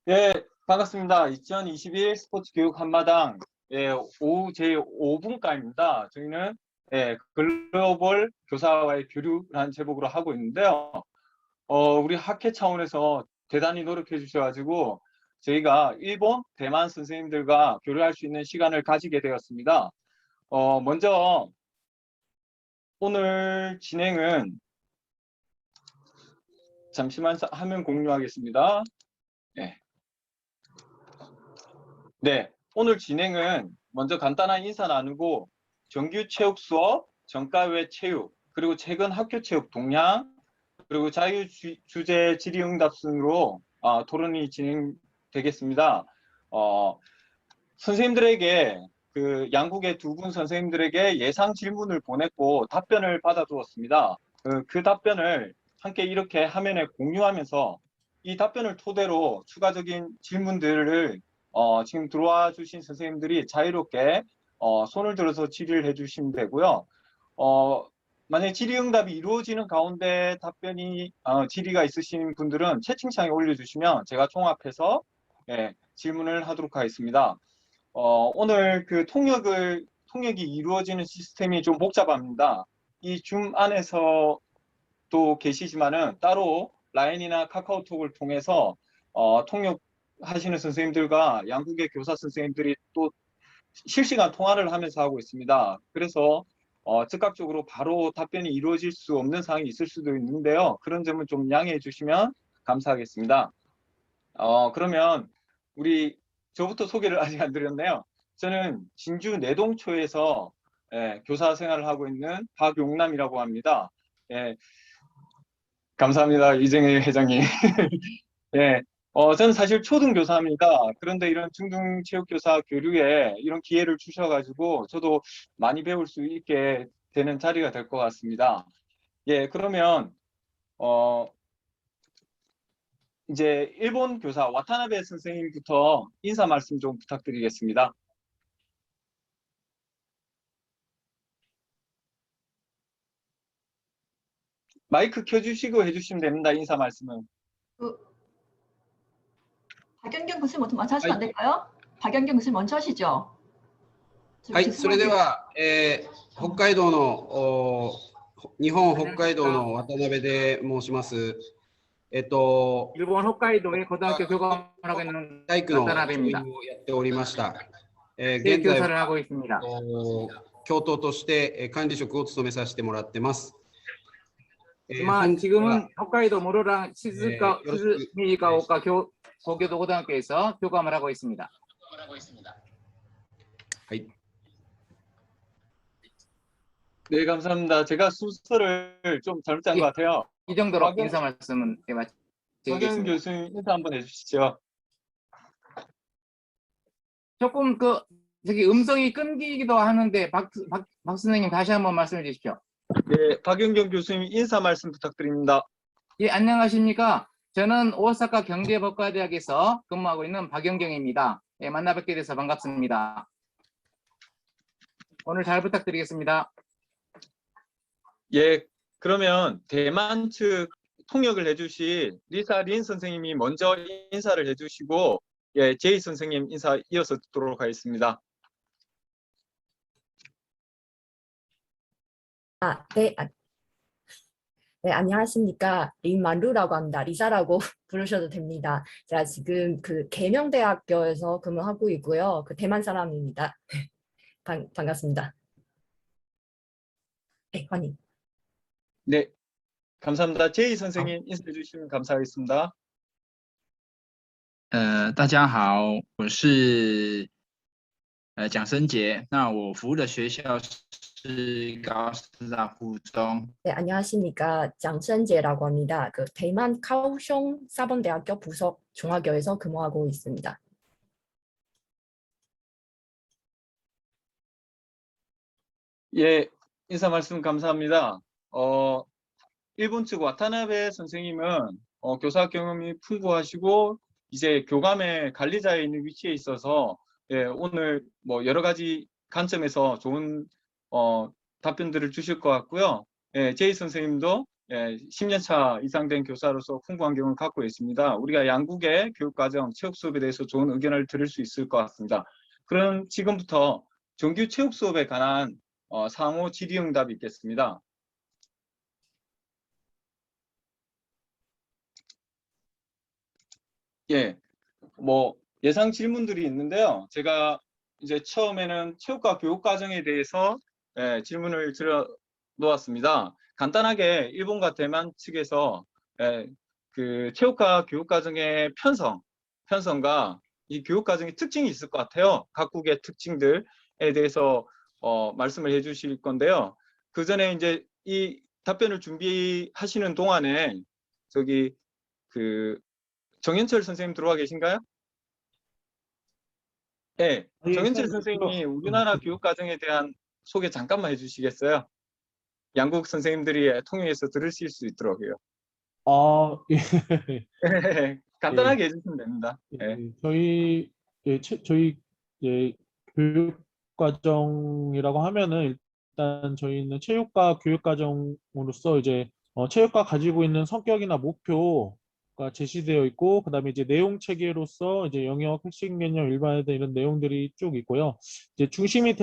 예, 반갑습니다. 2021 스포츠 교육 한마당 오후 제5분과입니다. 저희는 글로벌 교사와의 교류라는 제목으로 하고 있는데요. 우리 학회 차원에서 대단히 노력해 주셔가지고 저희가 일본, 대만 선생님들과 교류할 수 있는 시간을 가지게 되었습니다. 먼저 오늘 진행은 잠시만 화면 공유하겠습니다. 네, 오늘 진행은 먼저 간단한 인사 나누고 정규 체육 수업, 전과외 체육, 그리고 최근 학교 체육 동향, 그리고 자유주제 질의응답 순으로 토론이 진행되겠습니다. 선생님들에게 양국의 두 분 선생님들에게 예상 질문을 보냈고 답변을 받아두었습니다. 그 답변을 함께 이렇게 화면에 공유하면서 이 답변을 토대로 추가적인 질문들을 지금 들어와 주신 선생님들이 자유롭게 손을 들어서 질의를 해주시면 되고요. 만약에 질의응답이 이루어지는 가운데 질의가 있으신 분들은 채팅창에 올려주시면 제가 종합해서 질문을 하도록 하겠습니다. 오늘 통역이 이루어지는 시스템이 좀 복잡합니다. 이 줌 안에서도 계시지만은 따로 라인이나 카카오톡을 통해서 통역하시는 선생님들과 양국의 교사 선생님들이 또 실시간 통화를 하면서 하고 있습니다. 그래서 즉각적으로 바로 답변이 이루어질 수 없는 상황이 있을 수도 있는데요. 그런 점은 좀 양해해 주시면 감사하겠습니다. 그러면 저부터 소개를 아직 안 드렸네요. 저는 진주 내동초에서 교사 생활을 하고 있는 박용남이라고 합니다. 감사합니다. 이정혜 회장님. 저는 사실 초등교사입니다. 그런데 이런 중등체육교사 교류에 이런 기회를 주셔가지고 저도 많이 배울 수 있게 되는 자리가 될 것 같습니다. 그러면 이제 일본 교사 와타나베 선생님부터 인사 말씀 좀 부탁드리겠습니다. 마이크 켜주시고 해주시면 됩니다. 인사 말씀은. 박연경 교수님 먼저 하시면 안 될까요? 박연경 교수님 먼저 하시죠. はい、それでは、北海道の日本北海道の渡辺で申します。일본 홋카이도의 고등학교 교감을 하고 있는 体育の教 渡辺입니다. 員をやっておりました。現 교사를 在は 하고 있습니다. 教頭として管理職を務めさせてもらってます。 지금은 홋카이도 모로랑 시즈미가오카 고교도 고등학교에서 교감을 하고 있습니다. 네, 감사합니다. 제가 순서를 좀 잘못 짠 것 같아요. 이 정도로 박영- 인사 말씀은 박영 마치겠습니다. 교수님 인사 한번 해주시죠. 조금 저기 음성이 끊기기도 하는데 박 선생님 다시 한번 말씀해 주십시오. 네, 박영경 교수님 인사 말씀 부탁드립니다. 예, 안녕하십니까. 저는 오사카 경제법과대학에서 근무하고 있는 박영경입니다. 예, 만나 뵙게 돼서 반갑습니다. 오늘 잘 부탁드리겠습니다. 그러면 대만 측 통역을 해주실 리사 린 선생님이 먼저 인사를 해주시고 제이 선생님 인사 이어서 듣도록 하겠습니다. 네, 안녕하십니까. 린만루라고 합니다. 리사라고 부르셔도 됩니다. 제가 지금 계명대학교에서 근무하고 있고요. 대만 사람입니다. 반갑습니다. 네, 환희. 네, 감사합니다. 제이 선생님 인사해 주시면 감사하겠습니다. 大家好，我是蒋生杰，那我服务的学校是高师大附中。 네, 안녕하십니까. 장선재라고 합니다. 대만 카오슝 사범대학교 부속 중학교에서 근무하고 있습니다. 인사 말씀 감사합니다. 일본 측 와타나베 선생님은 교사 경험이 풍부하시고 이제 교감의 관리자에 있는 위치에 있어서 오늘 여러 가지 관점에서 좋은 답변들을 주실 것 같고요. 제이 선생님도 10년 차 이상 된 교사로서 풍부한 경험을 갖고 있습니다. 우리가 양국의 교육과정, 체육 수업에 대해서 좋은 의견을 들을 수 있을 것 같습니다. 그럼 지금부터 정규 체육 수업에 관한 상호 질의응답이 있겠습니다. 예, 뭐 예상 질문들이 있는데요. 제가 이제 처음에는 체육과 교육과정에 대해서 질문을 드려 놓았습니다. 간단하게 일본과 대만 측에서 그 체육과 교육과정의 편성과 이 교육과정의 특징이 있을 것 같아요. 각국의 특징들에 대해서 말씀을 해주실 건데요. 그 전에 이제 이 답변을 준비하시는 동안에 저기 그 정현철 선생님 들어와 계신가요? 네, 정현철 선생님이 우리나라 교육과정에 대한 소개 잠깐만 해주시겠어요? 양국 선생님들이 통역해서 들으실 수 있도록요. 예. 간단하게 해주시면 됩니다. 예. 저희 교육 과정이라고 하면은 일단 저희는 체육과 교육 과정으로서 이제 체육과 가지고 있는 성격이나 목표가 제시되어 있고, 그다음에 이제 내용 체계로서 이제 영역, 핵심 개념, 일반화된 이런 내용들이 쭉 있고요. 이제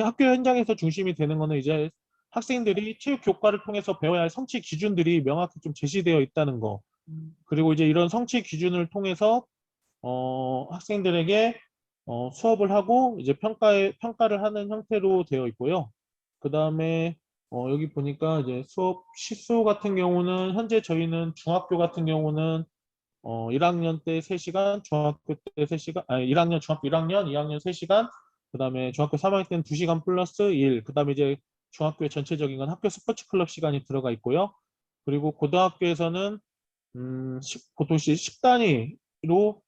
학교 현장에서 중심이 되는 거는 이제 학생들이 체육 교과를 통해서 배워야 할 성취 기준들이 명확히 좀 제시되어 있다는 거. 그리고 이제 이런 성취 기준을 통해서 학생들에게 수업을 하고 이제 평가를 하는 형태로 되어 있고요. 그 다음에 여기 보니까 이제 수업 시수 같은 경우는 현재 저희는 중학교 같은 경우는 1학년 때 3시간, 중학교 때 3시간, 아니 1학년, 중학교 1학년, 2학년 3시간, 그 다음에 중학교 3학년 때는 2시간 플러스 1, 그 다음에 이제 중학교의 전체적인 건 학교 스포츠 클럽 시간이 들어가 있고요. 그리고 고등학교에서는 보통 10단위로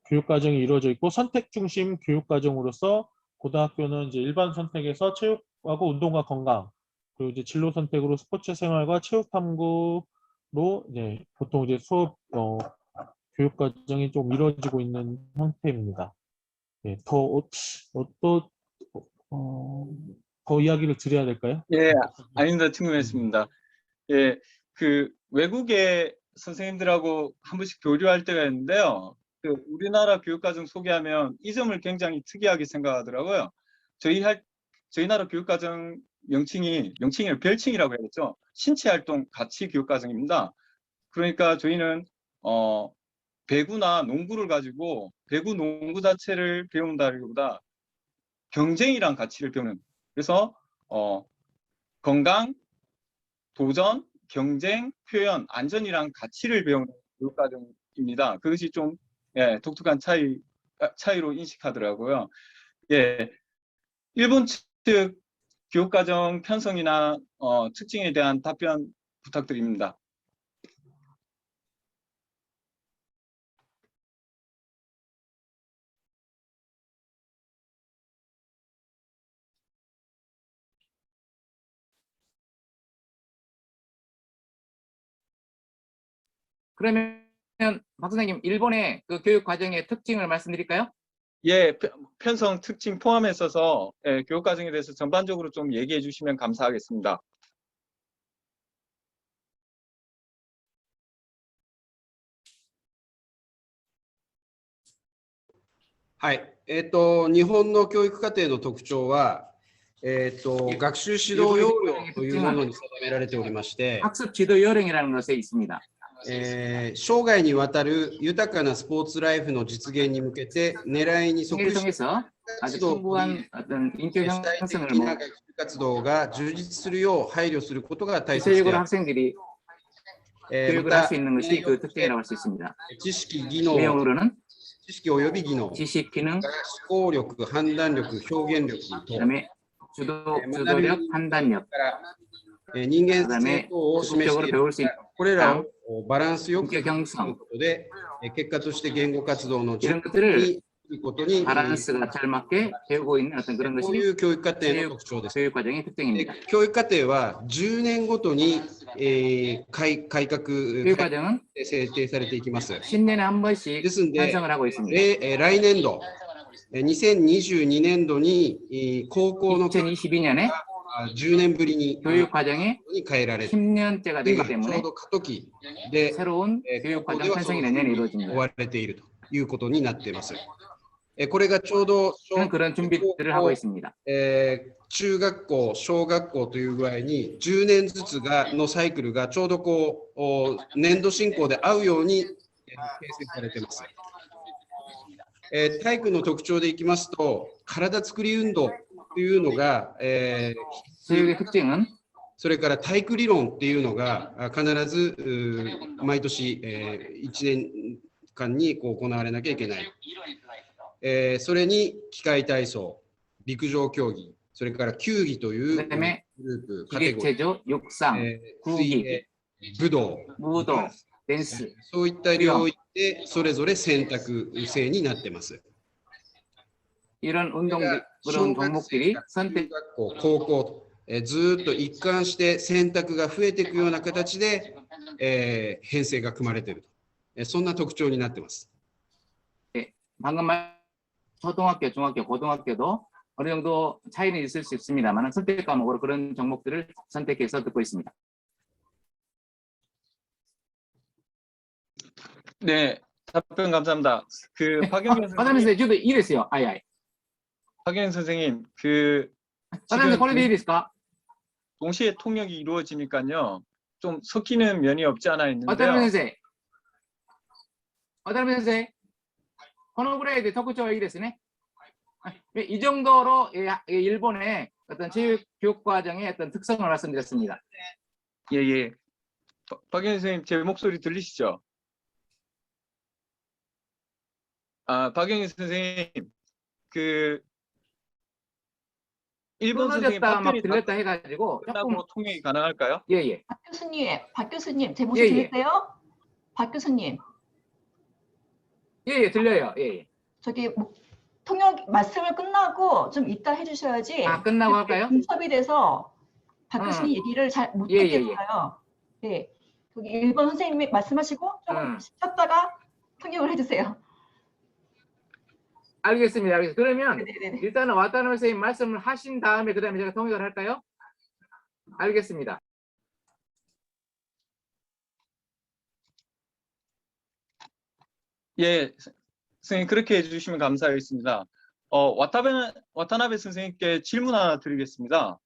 교육과정이 이루어져 있고, 선택 중심 교육과정으로서 고등학교는 이제 일반 선택에서 체육하고 운동과 건강, 그리고 이제 진로 선택으로 스포츠 생활과 체육 탐구로 이제 보통 이제 수업 교육과정이 좀 이루어지고 있는 형태입니다. 예, 더 이야기를 드려야 될까요? 예, 아닙니다. 궁금했습니다. 예, 그 외국의 선생님들하고 한 번씩 교류할 때가 있는데요. 그 우리나라 교육과정 소개하면 이 점을 굉장히 특이하게 생각하더라고요. 저희 나라 교육과정 명칭을 별칭이라고 해야겠죠. 신체활동 가치 교육과정입니다. 그러니까 저희는 배구나 농구를 가지고 배구, 농구 자체를 배운다기보다 경쟁이란 가치를 배우는. 그래서 건강, 도전, 경쟁, 표현, 안전이란 가치를 배우는 교육과정입니다. 그것이 좀 독특한 차이로 인식하더라고요. 예, 일본 측 교육과정 편성이나 특징에 대한 답변 부탁드립니다. '그러면 박 선생님, 일본의 그 교육 과정의 특징을 말씀드릴까요? 예, 편성 특징 포함해 있어서 교육과정에 대해서 전반적으로 좀 얘기해 주시면 감사하겠습니다. はい。日本の教育課程の特徴は、学習指導要領というものに定められておりまして、 학습 지도 요령이라는 것에 있습니다. 生涯にわたる豊かなスポーツライフの実現に向けて狙いに即 를 した 통해서 아주 풍부한 어떤 인격 主体 형성을 的な学習活動が充実するよう配慮することが大切で 구체적으로 ある。 학생들이 ま 교육을 할 た 수 있는 것이 그 특징이라고 할 수 있습니다. 知識、技能、 내용으로는 知識及び技能、 지식, 기능, 思考力、判断力、表現力と、 그다음에 주도력, 판단력, 人間性等を示し 적극적으로 ている。 배울 수 있는 これらをバランスよく 인격 という 형성 ことで、結果として言語活動の 이런 実 것들을 にいいことに、 밸런스가 잘 맞게 배우고 있는 어떤 그런 こう 것이 いう教育課程の特徴です。 교육 과정의 で 특징입니다. 教育課程は10年ごとに、改革 교육 과정은 制定されていきます。 10년에 한 번씩 ですんで、 편성을 하고 있습니다. 来年度、2022年度に高校の教育 2022년에 10年ぶりに 교육 과정이 変えられて、 10년째가 되기 今ちょ 때문에 うど過渡期で、 새로운 高 교육 校 과정 ではそ 편성이 の 내년에 追 이루어집니다. われているということになっています。これがちょうど 저는 그런 준비들을 하고 있습니다. 中学校、小学校という具合に10年ずつのサイクルがちょうど年度進行で合うように形成されています。体育の特徴でいきますと、体作り運動というのが、 교육의 특징은 それから体育理論っていうのが必ず毎年1年間に行われなきゃいけない。それに器械体操、陸上競技、それから球技というグル 그다음에 ープ、カテゴリー、 기계체조, 육상, 水泳、武道、 무도, 댄스 そういった領域でそれぞれ選択制になっています。 이런 운동 그런 종목들이 中 선택 学校、高校とずーっと一貫して選択が増えていくような形で、編成が組まれていると、そんな特徴になっています。 방금 말 초등학교, 중학교, 고등학교도 어느 정도 차이는 있을 수 있습니다만 선택 과목으로 그런 종목들을 선택해서 듣고 있습니다. 네, 답변 감사합니다. 박영경 과장님 선생님, 저도 이랬어요. 아이. 박영경 선생님, 과장님 지금 콜레드 이랬을까? 동시에 통역이 이루어지니까요, 좀 섞이는 면이 없지 않아 있는데요. 어떤 선생? 어떤 선생? このぐらいで特徴はいいですね. 이 정도로 일본의 어떤 교육 과정의 어떤 특성을 말씀드렸습니다. 예, 예. 박영경 선생님, 제 목소리 들리시죠? 박영경 선생님, 일본 선생님 끊어졌다 막 답변이 들렸다 해가지고 조금 끝나고 통역이 가능할까요? 예예. 박 교수님, 제 목소리 예, 예. 들리세요? 박 교수님, 예예 들려요. 예예. 저기 통역 말씀을 끝나고 좀 이따 해주셔야지. 아 끝나고 할까요? 분섭이 돼서 박 교수님 얘기를 잘 못 예, 예, 예. 듣겠어요. 네, 저기 일본 선생님이 말씀하시고 조금 쉬었다가 통역을 해주세요. 알겠습니다. 알겠습니다. 그러면 네네네. 일단은 와타나베 선생님 말씀을 하신 다음에 그다음에 제가 통역을 할까요? 알겠습니다. 예, 선생님 그렇게 해주시면 감사하겠습니다. 와타나베 선생님께 질문 하나 드리겠습니다.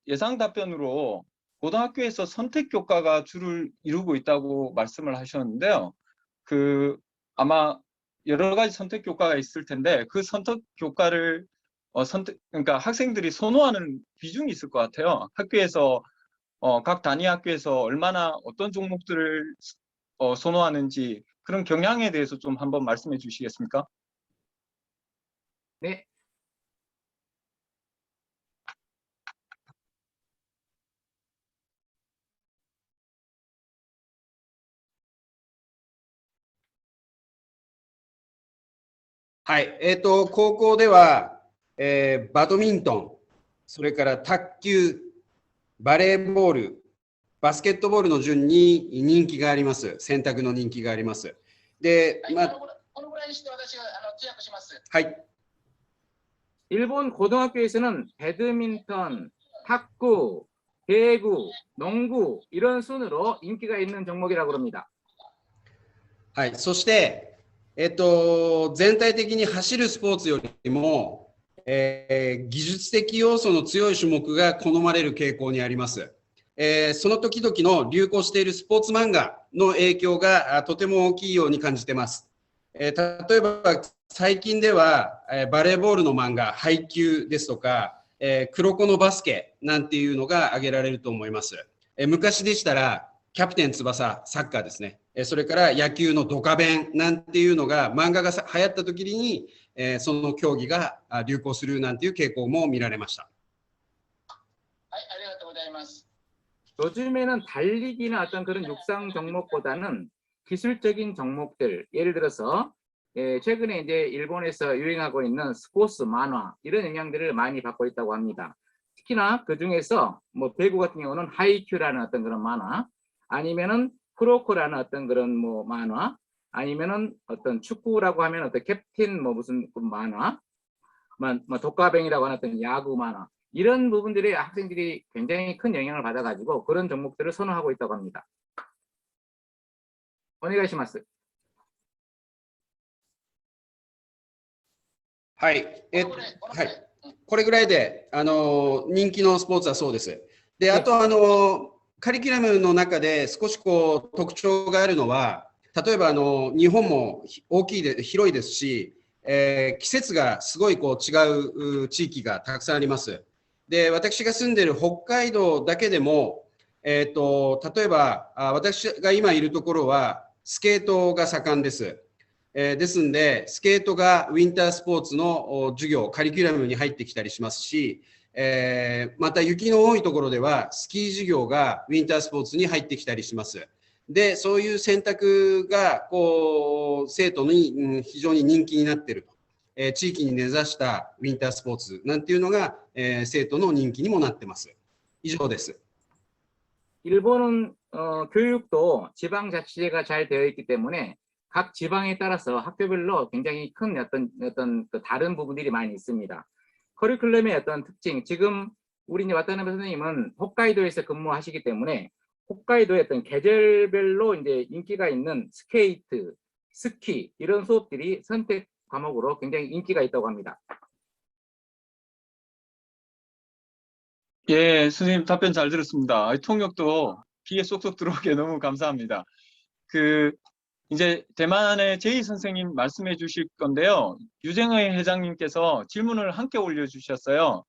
예상 답변으로 고등학교에서 선택 교과가 주를 이루고 있다고 말씀을 하셨는데요. 아마 여러 가지 선택 교과가 있을 텐데 그 선택 교과를 그러니까 학생들이 선호하는 비중이 있을 것 같아요. 학교에서 각 단위 학교에서 얼마나 어떤 종목들을 선호하는지 그런 경향에 대해서 좀 한번 말씀해 주시겠습니까? 네.高校では、バドミントン、それから卓球、バレーボール、バスケットボールの順に人気があります。選択の人気があります。で、このぐらいにして私が通訳します。はい。 일본 고등학교에서는 배드민턴, 탁구, 배구, 농구 이런 순으로 인기가 있는 종목이라고 합니다. はい。そして、全体的に走るスポーツよりも、技術的要素の強い種目が好まれる傾向にあります。その時々の流行しているスポーツ漫画の影響がとても大きいように感じています。例えば最近ではバレーボールの漫画、配球ですとか、黒子のバスケなんていうのが挙げられると思います。昔でしたら、キャプテン翼、サッカーですね。それから野球のドカベンなんていうのが漫画が流行った時に、その競技が流行するなんていう傾向も見られました。はい、ありがとうございます。 요즘에는 달리기나 어떤 그런 육상 종목보다는 기술적인 종목들, 예를 들어서 최근에 이제 일본에서 유행하고 있는 스포츠 만화 이런 영향들을 많이 받고 있다고 합니다. 특히나 그 중에서 뭐 배구 같은 경우는 하이큐라는 어떤 그런 만화, 아니면은 크로코라는 어떤 그런 뭐 만화, 아니면은 어떤 축구라고 하면 어떤 캡틴 뭐 무슨 그 만화, 뭐 독가뱅이라고 하는 어떤 야구 만화 이런 부분들이 학생들이 굉장히 큰 영향을 받아가지고 그런 종목들을 선호하고 있다고 합니다. お願いします。はい。はい。これぐらいで、人気のスポーツはそうです。で、あと、カリキュラムの中で少しこう特徴があるのは、例えば日本も大きいで広いですし、季節がすごいこう違う地域がたくさんあります。で、私が住んでいる北海道だけでも、例えば私が今いるところはスケートが盛んです。ですんで、スケートがウィンタースポーツの授業、カリキュラムに入ってきたりしますし、また雪の多いところではスキー授業がウィンタースポーツに入ってきたりします。で、そういう選択がこう生徒に非常に人気になっていると、地域に根ざしたウィンタースポーツなんていうのが、生徒の人気にもなってます。以上です。 일본은 교육도 지방자치제가 잘 되어 있기 때문에 각 지방에 따라서 학교별로 굉장히 큰 어떤 그 다른 부분들이 많이 있습니다. 커리큘럼의 어떤 특징, 지금 우리 이제 와타나베 선생님은 홋카이도에서 근무하시기 때문에 홋카이도의 어떤 계절별로 이제 인기가 있는 스케이트, 스키 이런 수업들이 선택 과목으로 굉장히 인기가 있다고 합니다. 예, 선생님 답변 잘 들었습니다. 통역도 귀에 쏙쏙 들어오게 너무 감사합니다. 이제 대만의 제이 선생님 말씀해 주실 건데요. 유쟁의 회장님께서 질문을 함께 올려주셨어요.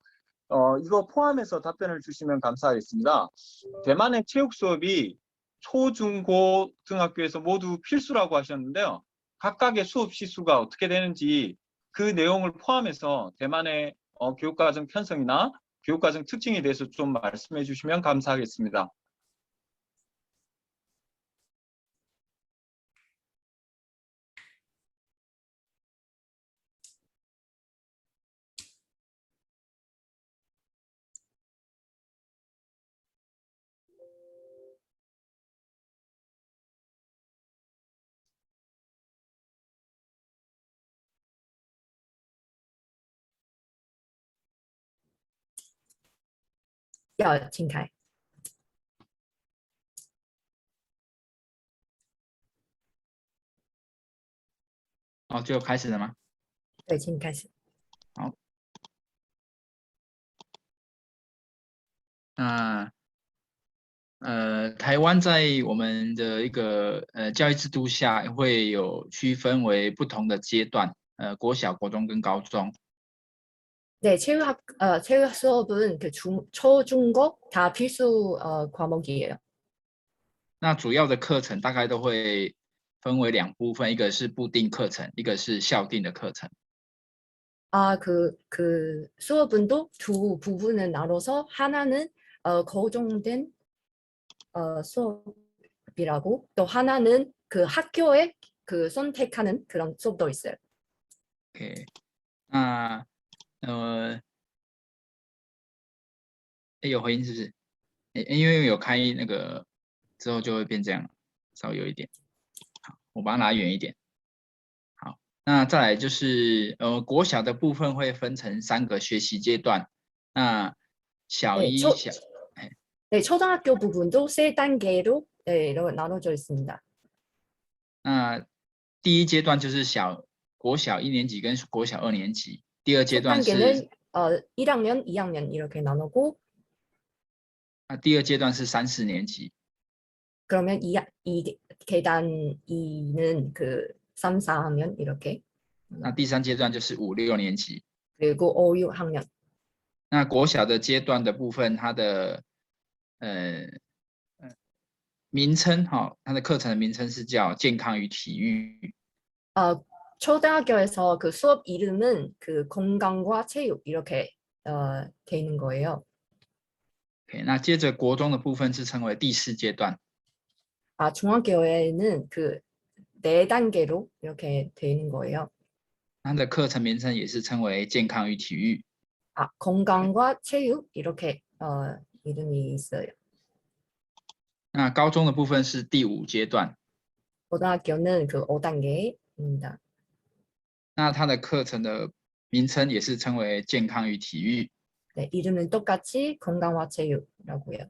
이거 포함해서 답변을 주시면 감사하겠습니다. 대만의 체육 수업이 초, 중, 고 등학교에서 모두 필수라고 하셨는데요. 각각의 수업 시수가 어떻게 되는지 그 내용을 포함해서 대만의 교육과정 편성이나 교육과정 특징에 대해서 좀 말씀해 주시면 감사하겠습니다. 야, 请开。 就开始了吗？对，请开始。那台湾在我们的一个教育制度下会有区分为不同的阶段，国小、国中跟高中。 네, 체육 수업은 그 초, 중, 고 다 필수 과목이에요. 那主要的课程大概都会分为两部分，一个是固定课程，一个是校定的课程。 아, 그 수업은도 두 부분을 나눠서 하나는 고정된 수업이라고 또 하나는 그 학교에 그 선택하는 그런 수업도 있어요. OK， 那有回音是不是？因为有开那个之后就会变这样，稍微有一点。好，我把它拿远一点。好，那再来就是国小的部分会分成3个学习阶段。那小一、네, 초등학교 부분도 3단계로 네, 나눠져 있습니다. 那第一阶段就是国小1年级跟国小2年级，第二阶段是 1학년, 2학년 이렇게 나누고 第二阶段是3、4年级。 그러면 계단 2는 그 3, 4학년 이렇게. 那第3阶段就是5、6年级。 그리고 5, 6학년. 那国小的阶段的部分，它的名称它的课程的名称是叫健康与体育。 초등학교에서 그 수업 이름은 그 건강과 체육 이렇게 돼 있는 거예요. OK， 那接着国中的部分是称为第4阶段。 중학교에는 그 4단계로 이렇게 돼 있는 거예요. 它的课程名称也是称为健康与体育。 건강과 체육 이렇게 이름이 있어요. 那高中的部分是第5阶段。 고등학교는 그 5단계입니다. 那它的课程的名称也是称为健康与体育。 네, 이름은 똑같이 건강과 체육이라고요.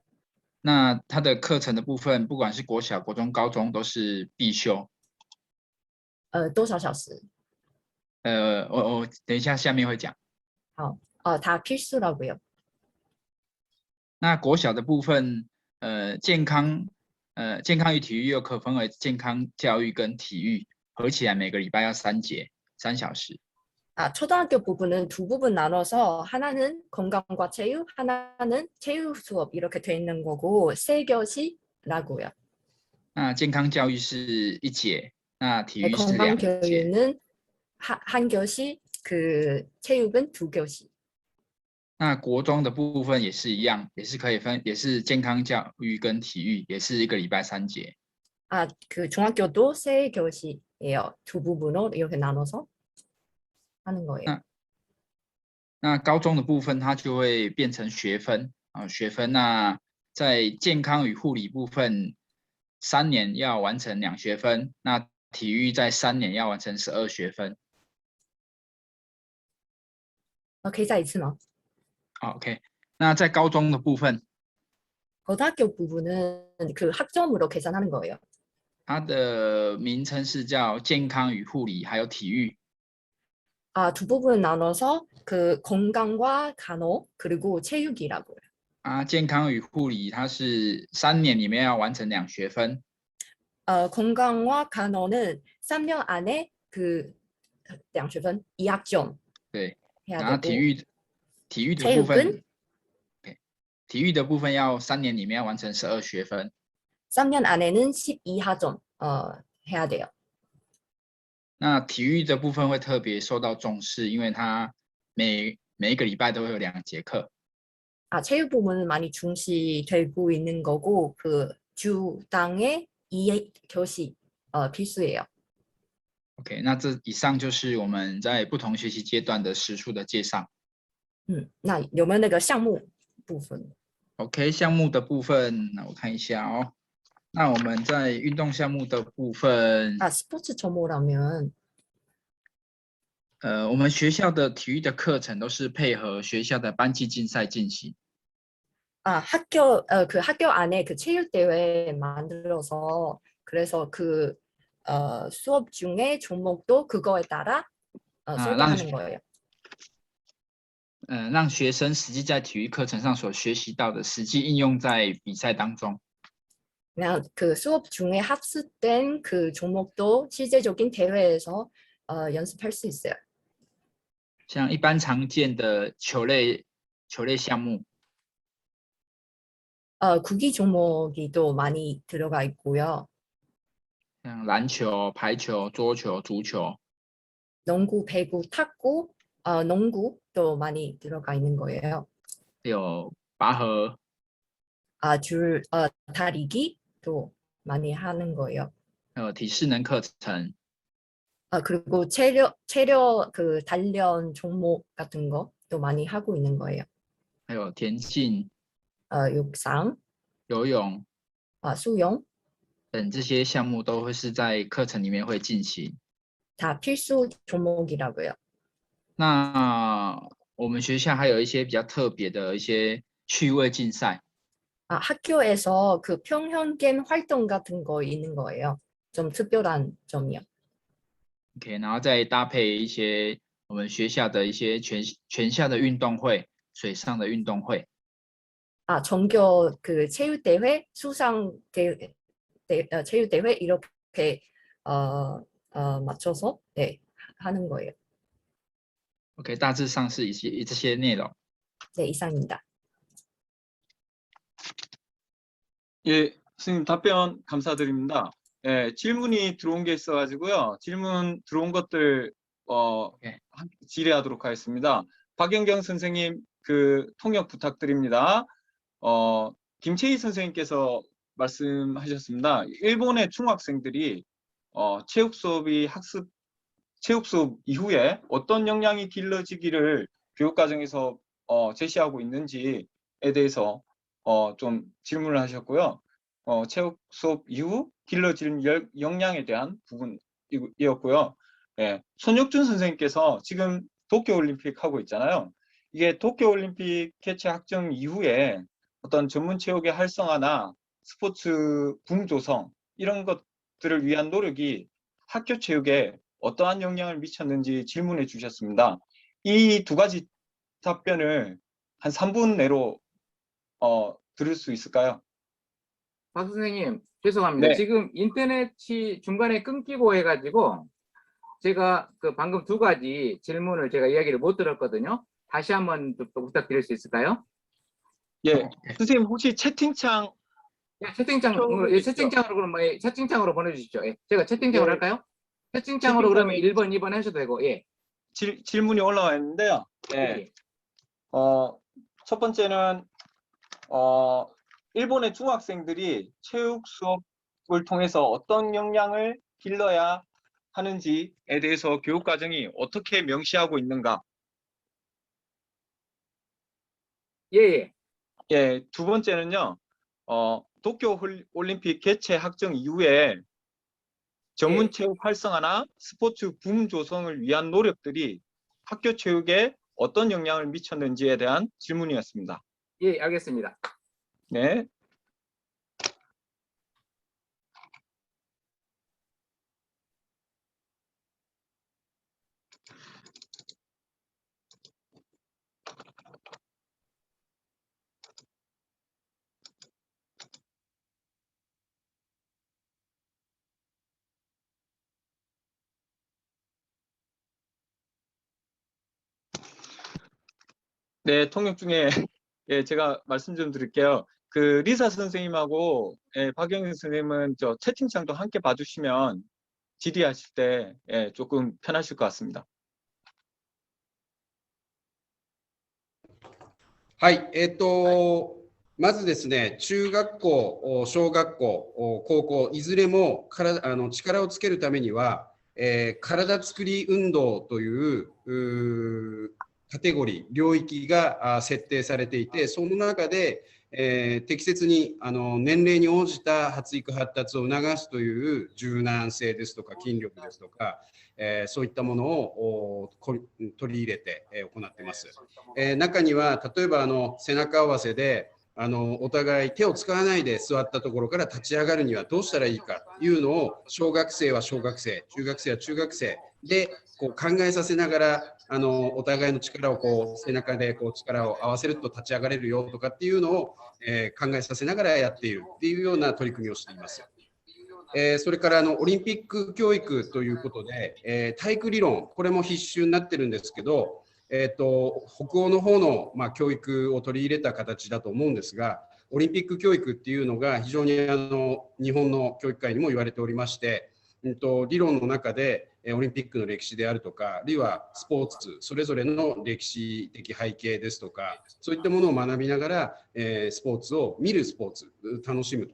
那它的课程的部分，不管是国小、国中、高中都是必修。 多少小时? 我等一下下面会讲。 다 필수라고요. 那国小的部分，健康与体育又可分为健康教育跟体育，合起来每个礼拜要3节，3小时。 초등학교 부분은 두 부분 나눠서 하나는 건강과 체육, 하나는 체육 수업 이렇게 돼 있는 거고 3교시라고요. 那健康教育是1节，那体育是건강 2节。 교육은 한 교시, 그 체육은 2교시. 那国中的部分也是一样，也是可以分，也是健康教育跟体育，也是1个礼拜3节。 그 중학교도 3교시예요. 두 부분으로 이렇게 나눠서 하는 거예요. 那高中的部分它就会变成学分啊，学分。那在健康与护理部分，3年要完成2学分，那体育在3年要完成12学分。 可以再一次吗？ OK， 那在高中的部分， 고등학교 부분은 그 학점으로 계산하는 거예요. 它的名称是叫健康与护理，还有体育。 두 부분 나눠서 그 건강과 간호 그리고 체육이라고요. 健康与护理它是3年里面要完成2学分。 건강과 간호는 3년 안에 그 2学分 2학점 对， 해야 然后 되고 体育的部分 체육은 体育的部分要3年里面要完成12学分。 3년 안에는 12학점 해야 돼요. 那体育的部分会特别受到重视，因为它每一个礼拜都会有2节课。 체육 부분은 많이 중시되고 있는 거고 그 주당에 2교시 필수예요. OK， 那这以上就是我们在不同学习阶段的时数的介绍。那有没有那个项目部分？ OK， 项目的部分，那我看一下哦。那我们在运动项目的部分， 스포츠 점호라면 我们学校的体育的课程都是配合学校的班级竞赛进行。 그 학교 안에 그 체육 대회 만들어서 그래서 그 수업 중에 종목도 그거에 따라 소개하는 거예요. 让学生实际在体育课程上所学习到的实际应用在比赛当中。 그냥 그 수업 중에 학습된 그 종목도 실제적인 대회에서 연습할 수 있어요. 像一般常见的球类项目， 구기 종목이 또 많이 들어가 있고요. 像篮球、排球、桌球、足球， 농구, 배구, 탁구, 농구도 많이 들어가 있는 거예요. 还有拔河， 다리기도 많이 하는 거예요. 还有体适能课程， 그리고 체력 그 단련 종목 같은 것도 많이 하고 있는 거예요. 还有田径、 육상, 游泳 수영 等这些项目都会是在课程里面会进行。 다 필수 종목이라고요. 那我们学校还有一些比较特别的一些趣味竞赛， 학교에서 그 평형 게임 활동 같은 거 있는 거예요. 좀 특별한 점이요. OK， 然后再搭配一些我们学校的一些全校的运动会，水上的运动会。 전교 그 체육대회, 수상대회, 체육대회 이렇게 맞춰서 네, 하는 거예요. OK， 大致上是这些内容。 네, 이상입니다. 예, 선생님 답변 감사드립니다. 예, 질문이 들어온 게 있어가지고요. 질문 들어온 것들 네. 질의하도록 하겠습니다. 박연경 선생님 그 통역 부탁드립니다. 김채희 선생님께서 말씀하셨습니다. 일본의 중학생들이 체육 수업 이후에 어떤 역량이 길러지기를 교육과정에서 제시하고 있는지에 대해서 좀 질문을 하셨고요. 체육 수업 이후 길러질 역량에 대한 부분이었고요. 예, 손혁준 선생님께서 지금 도쿄올림픽 하고 있잖아요. 이게 도쿄올림픽 개최 확정 이후에 어떤 전문 체육의 활성화나 스포츠 붐 조성 이런 것들을 위한 노력이 학교 체육에 어떠한 영향을 미쳤는지 질문해 주셨습니다. 이 두 가지 답변을 한 3분 내로 들을 수 있을까요? 박 선생님, 죄송합니다. 네. 지금 인터넷이 중간에 끊기고 해가지고 제가 그 방금 두 가지 질문을 제가 이야기를 못 들었거든요. 다시 한번 좀 부탁드릴 수 있을까요? 예, 선생님 혹시 채팅창 예, 채팅창으로, 예, 채팅창으로 그럼 예, 채팅창으로 보내주시죠. 예, 제가 채팅창으로 예. 할까요? 채팅창으로 그러면 채팅창에 1번, 2번 하셔도 되고, 예. 질문이 올라와 있는데요. 예. 예. 첫 번째는 일본의 중학생들이 체육 수업을 통해서 어떤 역량을 길러야 하는지에 대해서 교육 과정이 어떻게 명시하고 있는가? 예, 예. 예, 두 번째는요. 도쿄 올림픽 개최 확정 이후에 전문 예. 체육 활성화나 스포츠 붐 조성을 위한 노력들이 학교 체육에 어떤 영향을 미쳤는지에 대한 질문이었습니다. 예, 알겠습니다. 네. 네, 통역 중에 예, 제가 말씀 좀 드릴게요. 그 리사 선생님하고 예, 박영희 선생님은 저 채팅창도 함께 봐주시면 질의하실 때 예, 조금 편하실 것 같습니다. はい、まずですね、中学校、小学校、高校、いずれも力をつけるためには、体作り運動というカテゴリー、領域が設定されていて、その中で、適切に年齢に応じた発育発達を促すという柔軟性ですとか筋力ですとか、そういったものを取り入れて行っています。中には例えば背中合わせでお互い手を使わないで座ったところから立ち上がるにはどうしたらいいかというのを小学生は小学生、中学生は中学生でこう考えさせながらお互いの力を背中で力を合わせると立ち上がれるよとかっていうのを考えさせながらやっているっていうような取り組みをしています。それからオリンピック教育ということで、体育理論、これも必修になってるんですけど、北欧の方の、教育を取り入れた形だと思うんですが、オリンピック教育っていうのが非常に日本の教育界にも言われておりまして、理論の中でオリンピックの歴史であるとか、あるいはスポーツそれぞれの歴史的背景ですとか、そういったものを学びながら、スポーツを見るスポーツ、楽しむ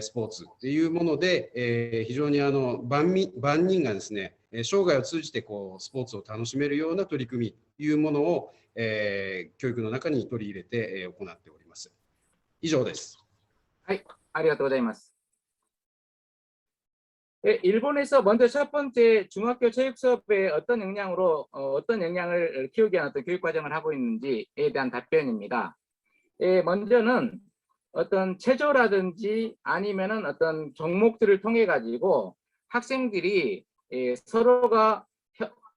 スポーツっていうもので、非常に万人がですね、生涯を通じてスポーツを楽しめるような取り組みというものを、教育の中に取り入れて、行っております。以上です。はい、ありがとうございます。일본에서 먼저 첫 번째 중학교 체육 수업에 어떤 영향을 키우기 위한 어떤 교육 과정을 하고 있는지에 대한 답변입니다. 먼저는 어떤 체조라든지 아니면은 어떤 종목들을 통해 가지고 학생들이 서로가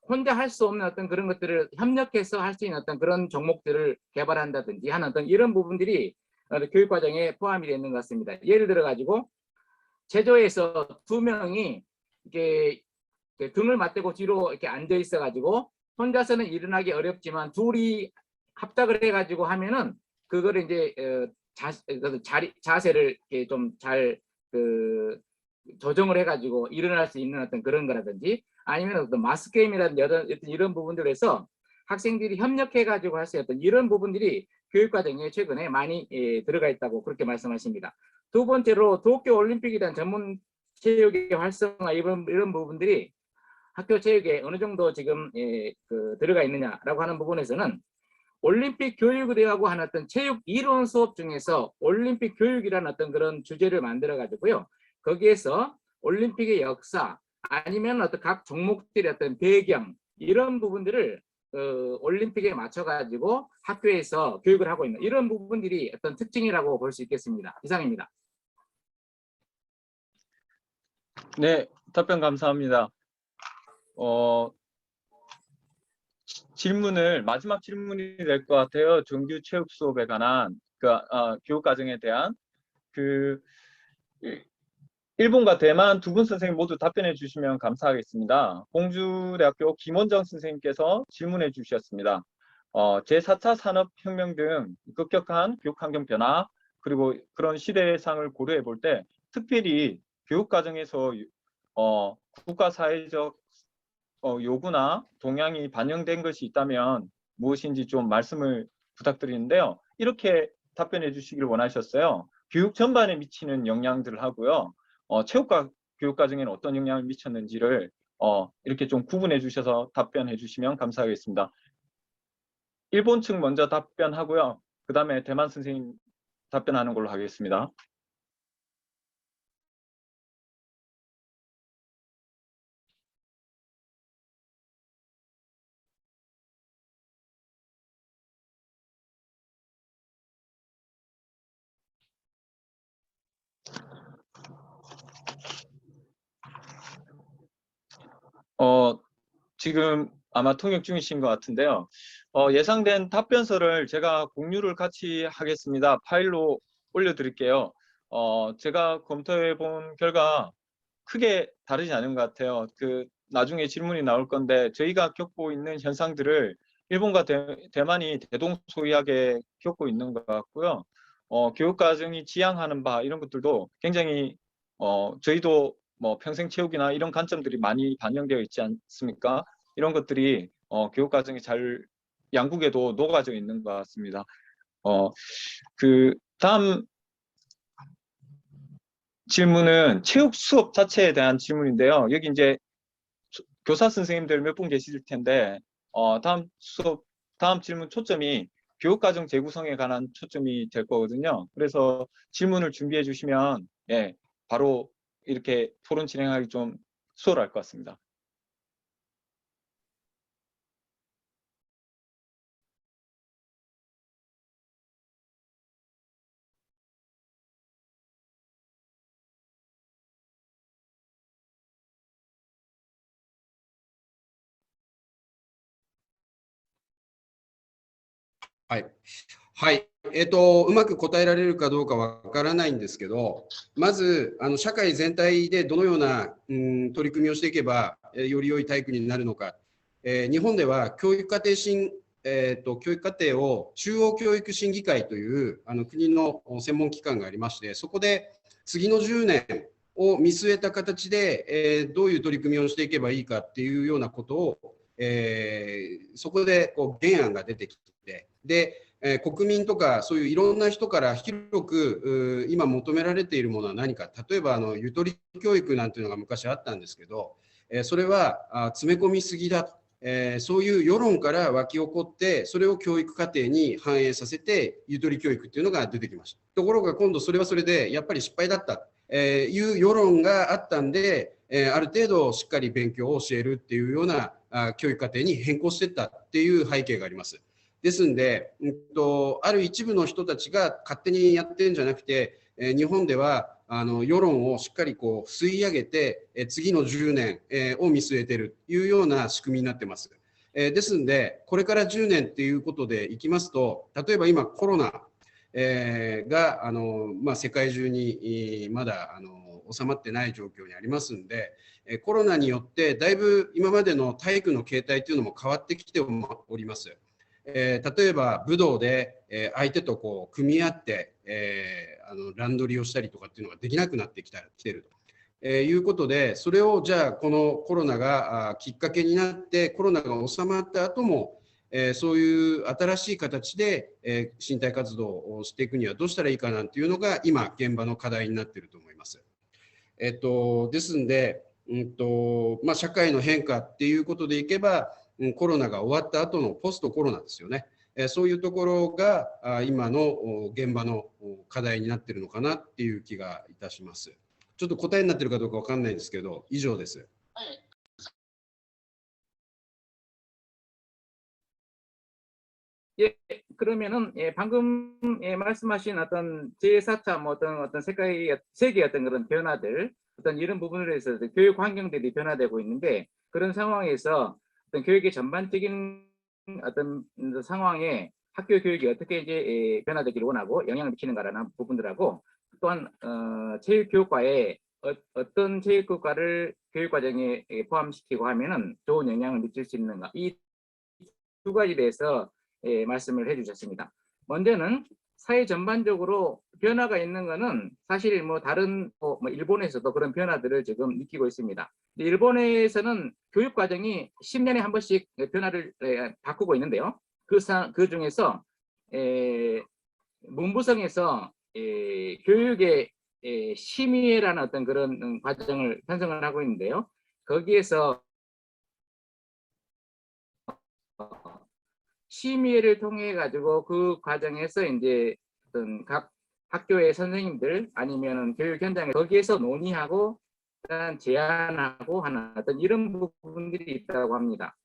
혼자 할 수 없는 어떤 그런 것들을 협력해서 할 수 있는 어떤 그런 종목들을 개발한다든지 하는 어떤 이런 부분들이 교육 과정에 포함이 되는 것 같습니다. 예를 들어 가지고 체조에서 두 명이 이렇게 등을 맞대고 뒤로 이렇게 앉아 있어 가지고 혼자서는 일어나기 어렵지만 둘이 합작을 해 가지고 하면은 그거를 이제 자세를 좀 잘 조정을 해가지고 일어날 수 있는 어떤 그런 거라든지 아니면 어떤 마스 게임이라든지 이런 부분들에서 학생들이 협력해가지고 할 수 있는 어떤 이런 부분들이 교육과정에 최근에 많이 들어가 있다고 그렇게 말씀하십니다. 두 번째로 도쿄올림픽에 대한 전문 체육의 활성화 이런 부분들이 학교 체육에 어느 정도 지금 들어가 있느냐라고 하는 부분에서는 올림픽 교육을 대하고 하는 어떤 체육 이론 수업 중에서 올림픽 교육이라는 어떤 그런 주제를 만들어 가지고요. 거기에서 올림픽의 역사 아니면 어떤 각 종목들의 어떤 배경 이런 부분들을 올림픽에 맞춰가지고 학교에서 교육을 하고 있는 이런 부분들이 어떤 특징이라고 볼 수 있겠습니다. 이상입니다. 네, 답변 감사합니다. 마지막 질문이 될 것 같아요. 정규 체육 수업에 관한 교육 과정에 대한 일본과 대만 두 분 선생님 모두 답변해 주시면 감사하겠습니다. 공주대학교 김원정 선생님께서 질문해 주셨습니다. 제4차 산업혁명 등 급격한 교육환경 변화 그리고 그런 시대상을 고려해 볼 때 특별히 교육과정에서 국가사회적 요구나 동향이 반영된 것이 있다면 무엇인지 좀 말씀을 부탁드리는데요. 이렇게 답변해 주시길 원하셨어요. 교육 전반에 미치는 영향들을 하고요. 체육과 교육과정에는 어떤 영향을 미쳤는지를 이렇게 좀 구분해 주셔서 답변해 주시면 감사하겠습니다. 일본 측 먼저 답변하고요. 그 다음에 대만 선생님 답변하는 걸로 하겠습니다. 지금 아마 통역 중이신 것 같은데요. 예상된 답변서를 제가 공유를 같이 하겠습니다. 파일로 올려드릴게요. 제가 검토해 본 결과 크게 다르지 않은 것 같아요. 나중에 질문이 나올 건데 저희가 겪고 있는 현상들을 일본과 대만이 대동소이하게 겪고 있는 것 같고요. 교육과정이 지향하는 바 이런 것들도 굉장히 저희도 뭐 평생체육이나 이런 관점들이 많이 반영되어 있지 않습니까? 이런 것들이 교육과정이 잘 양국에도 녹아져 있는 것 같습니다. 다음 질문은 체육 수업 자체에 대한 질문인데요. 여기 이제 교사 선생님들 몇 분 계실 텐데 다음 질문 초점이 교육과정 재구성에 관한 초점이 될 거거든요. 그래서 질문을 준비해 주시면 바로 이렇게 토론 진행하기 좀 수월할 것 같습니다.はい。はい。うまく答えられるかどうかわからないんですけど、まず、社会全体でどのような、取り組みをしていけば、より良い体育になるのか。日本では教育課程を中央教育審議会という国の専門機関がありまして、そこで次の10年を見据えた形で、どういう取り組みをしていけばいいかっていうようなことを、そこで原案が出てきて、で、国民とかそういういろんな人から広く今求められているものは何か、例えばゆとり教育なんていうのが昔あったんですけど、それは詰め込みすぎだと、そういう世論から湧き起こってそれを教育課程に反映させてゆとり教育っていうのが出てきました。ところが今度それはそれでやっぱり失敗だった、いう世論があったんで、ある程度しっかり勉強を教えるっていうような教育課程に変更していったっていう背景があります。ですんで、ある一部の人たちが勝手にやってるんじゃなくて、日本では世論をしっかり吸い上げて、次の10年を見据えているというような仕組みになっています。ですんで、これから10年っていうことでいきますと、例えば今コロナが世界中にまだ収まってない状況にありますんで、コロナによってだいぶ今までの体育の形態というのも変わってきております。例えば武道で相手と組み合って乱取りをしたりとかっていうのができなくなってきているということで、それをじゃあこのコロナがきっかけになってコロナが収まった後もそういう新しい形で身体活動をしていくにはどうしたらいいかなんていうのが今現場の課題になっていると思います。ですんで、社会の変化っていうことでいけばコロナが終わった後のポストコロナですよね。そういうところが今の現場の課題になっているのかなっていう気がいたします。ちょっと答えになっているかどうかわかんないんですけど、以上です。はい。 예, 그러면은 방금 말씀하신 어떤 제4차 뭐 어떤 세계의 어떤 그런 변화들, 어떤 이런 부분에 대해서 교육 환경들이 변화되고 있는데 그런 상황에서 어떤 교육의 전반적인 어떤 상황에 학교 교육이 어떻게 이제 변화되기를 원하고 영향을 미치는가라는 부분들하고 또한 체육교육과에 어떤 체육교육과를 교육과정에 포함시키고 하면은 좋은 영향을 미칠 수 있는가, 이 두 가지에 대해서 말씀을 해주셨습니다. 먼저는 사회 전반적으로 변화가 있는 것은 사실 뭐 다른 뭐 일본에서도 그런 변화들을 지금 느끼고 있습니다. 일본에서는 교육 과정이 10년에 한 번씩 변화를 바꾸고 있는데요. 그 중에서 문부성에서 교육의 심의회라는 어떤 그런 과정을 편성을 하고 있는데요. 거기에서 심의를 통해 가지고 그 과정에서 이제 어떤 각 학교의 선생님들 아니면은 교육 현장에 거기에서 논의하고 제안하고 하는 어떤 이런 부분들이 있다고 합니다.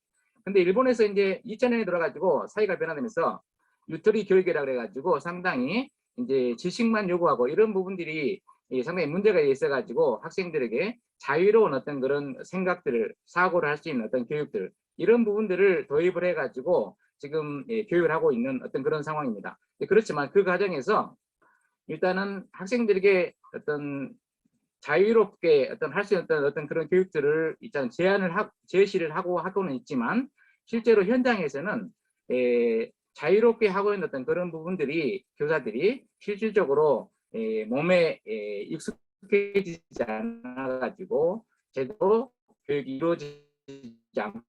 근데 일본에서 이제 2000년에 들어가지고 사회가 변화되면서 유토리 교육이라 그래가지고 상당히 이제 지식만 요구하고 이런 부분들이 상당히 문제가 있어가지고 학생들에게 자유로운 어떤 그런 생각들을 사고를 할 수 있는 어떤 교육들 이런 부분들을 도입을 해가지고 지금 교육을 하고 있는 어떤 그런 상황입니다. 그렇지만 그 과정에서 일단은 학생들에게 어떤 자유롭게 어떤 할 수 있는 어떤 그런 교육들을 일단 제시를 하고 하고는 있지만 실제로 현장에서는 자유롭게 하고 있는 어떤 그런 부분들이 교사들이 실질적으로 몸에 익숙해지지 않아 가지고 제대로 교육이 이루어지지 않고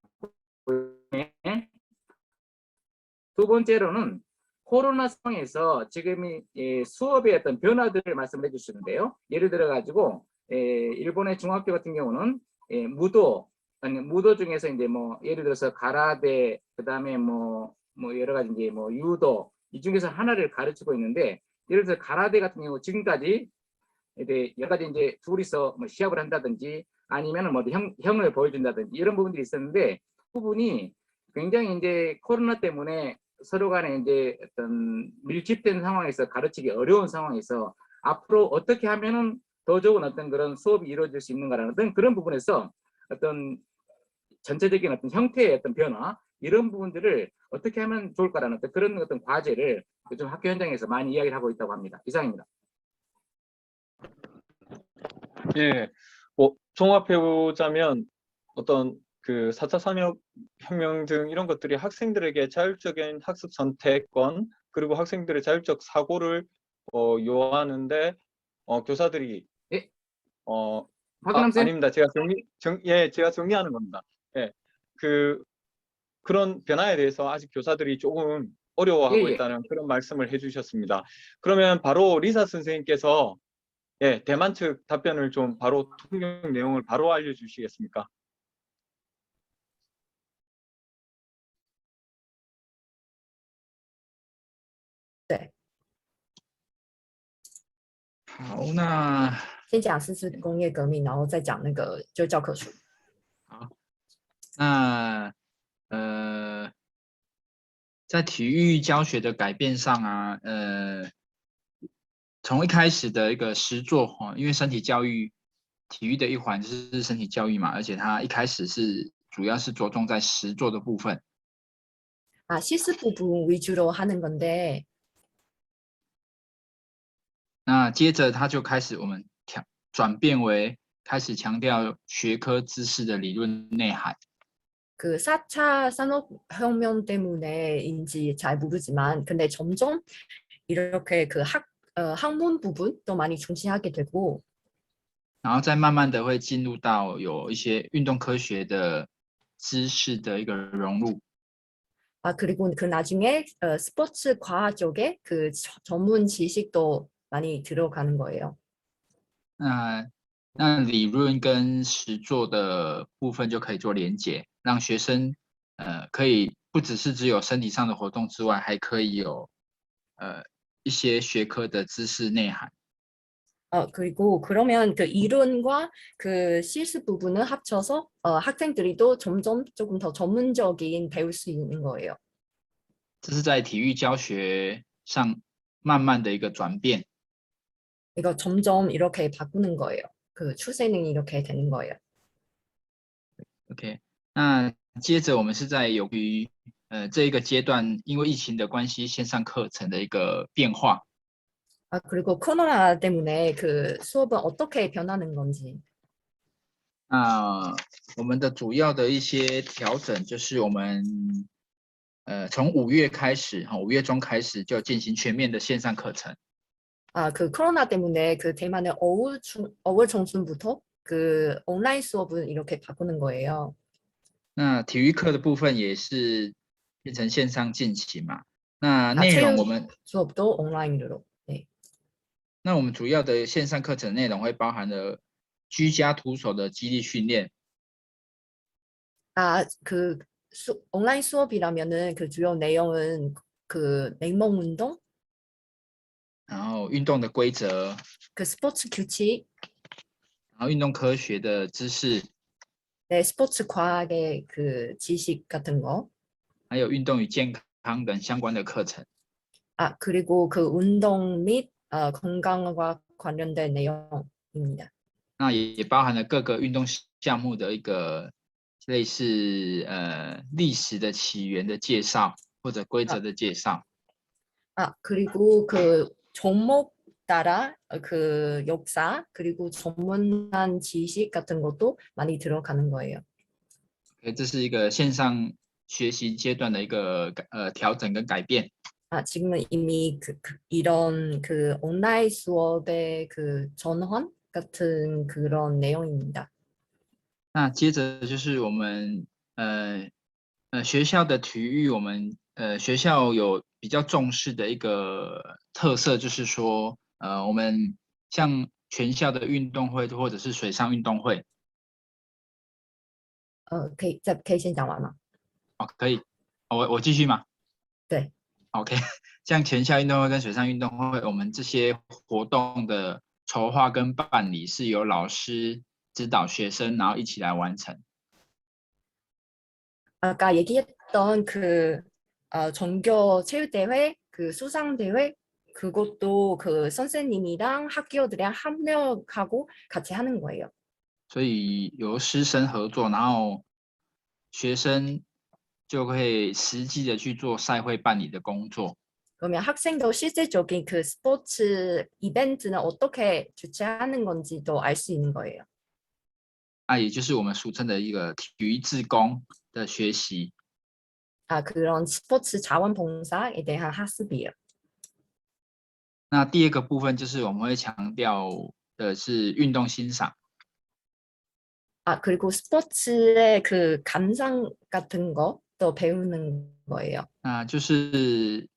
두 번째로는 코로나 상황에서 지금 수업의 어떤 변화들을 말씀해 주시는데요. 예를 들어 가지고 일본의 중학교 같은 경우는 무도 중에서 이제 뭐 예를 들어서 가라데 그다음에 뭐 여러 가지 이제 뭐 유도 이 중에서 하나를 가르치고 있는데 예를 들어서 가라데 같은 경우 지금까지 이제 여러 가지 이제 둘이서 뭐 시합을 한다든지 아니면은 뭐 형을 보여준다든지 이런 부분들이 있었는데 부분이 굉장히 이제 코로나 때문에 서로 간에 이제 어떤 밀집된 상황에서 가르치기 어려운 상황에서 앞으로 어떻게 하면은 더 좋은 어떤 그런 수업이 이루어질 수 있는가라는 어떤 그런 부분에서 어떤 전체적인 어떤 형태의 어떤 변화 이런 부분들을 어떻게 하면 좋을까라는 어떤 그런 어떤 과제를 요즘 학교 현장에서 많이 이야기를 하고 있다고 합니다. 이상입니다. 예, 뭐 종합해 보자면 어떤 그 4차 산업혁명 등 이런 것들이 학생들에게 자율적인 학습 선택권 그리고 학생들의 자율적 사고를 요하는데 교사들이 예? 박근남 쌤? 아닙니다. 제가 제가 정리하는 겁니다. 예, 그런 변화에 대해서 아직 교사들이 조금 어려워하고 예. 있다는 그런 말씀을 해주셨습니다. 그러면 바로 리사 선생님께서 대만 측 답변을 좀 바로 통역 내용을 바로 알려주시겠습니까? 네. 好，那先讲4次工业革命，然后再讲那个就教科书。好，那在体育教学的改变上啊，从一开始的一个实作哈，因为身体教育体育的一环就是身体教育嘛，而且它一开始主要是着重在实作的部分。 실습 부분 위주로 하는 건데 那接着它就开始我们转变为开始强调学科知识的理论内涵。 그 4차 산업혁명 때문에인지 잘 모르지만 근데 점점 이렇게 그 학문 부분도 많이 중시하게 되고 然后再慢慢的会进入到有一些运动科学的知识的一个融入。 그리고 그 나중에 스포츠 과학 쪽에 그 전문 지식도 많이 들어가는 거예요. 那理论跟实作的部分就可以做连结，让学生可以不只是只有身体上的活动之外，还可以有一些学科的知识内涵。 그리고 그러면 그 이론과 그 실습 부분을 합쳐서 학생들이 또 점점 조금 더 전문적인 배울 수 있는 거예요. 这是在体育教学上慢慢的一个转变。 이거 점점 이렇게 바꾸는 거예요. 그 추세는 이렇게 되는 거예요. OK， 那接着我们是在由于这一个阶段，因为疫情的关系，线上课程的一个变化。 아, 그리고 코로나 때문에 그 수업은 어떻게 변하는 건지. 那我们的主要的一些调整就是我们从5月开始，5月中开始就进行全面的线上课程。 아, 그 코로나 때문에 그 대만의 어울 중순부터 그 온라인 수업은 이렇게 바꾸는 거예요. 那体育课的部分也是变成线上进行嘛。那 아, 内容 체육 我们 수업도 온라인으로. 네. 那我们主要的线上课程内容会包含了居家徒手的肌力训练， 아, 그 온라인 수업이라면은 그 주요 내용은 그 냉몸 운동, 然后运动的规则， 그 스포츠 규칙, 然后运动科学的知识， 네, 스포츠 과학의 그 지식 같은 거. 还有运动与健康等相关的课程。 아, 그리고 그 운동 및 건강과 관련된 내용입니다. 那也包含了各个运动项目的一个类似历史的起源的介绍或者规则的介绍。 아, 그리고 그 종목 따라 그 역사 그리고 전문한 지식 같은 것도 많이 들어가는 거예요. 这是一个线上学习阶段的一个调整跟改变。 아, 지금은 이미 이런 그 온라인 수업의 그 전환 같은 그런 내용입니다. 那接着就是我们学校的体育，我们学校有比较重视的一个特色，就是说我们像全校的运动会或者是水上运动会， 可以先讲完吗？可以，我继续吗？对。 OK， 像全校运动会跟水上运动会，我们这些活动的筹划跟办理是由老师指导学生，然后一起来完成。 아까 얘기했던 그 전교 체육대회, 그 수상대회 그것도 그 선생님이랑 학교들이랑 협력하고 같이 하는 거예요. 所以由师生合作，然后学生就会实际的去做赛会办理的工作。 그러면 학생도 실질적인 그 스포츠 이벤트는 어떻게 주최하는 건지도 알 수 있는 거예요. 那也就是我们俗称的一个体育志工的学习。 아, 그런 스포츠 자원봉사에 대한 학습이에요. 那第二个部分就是我们会强调的是运动欣赏。 아, 그리고 스포츠의 그 감상 같은 것도 배우는 거예요. 那就是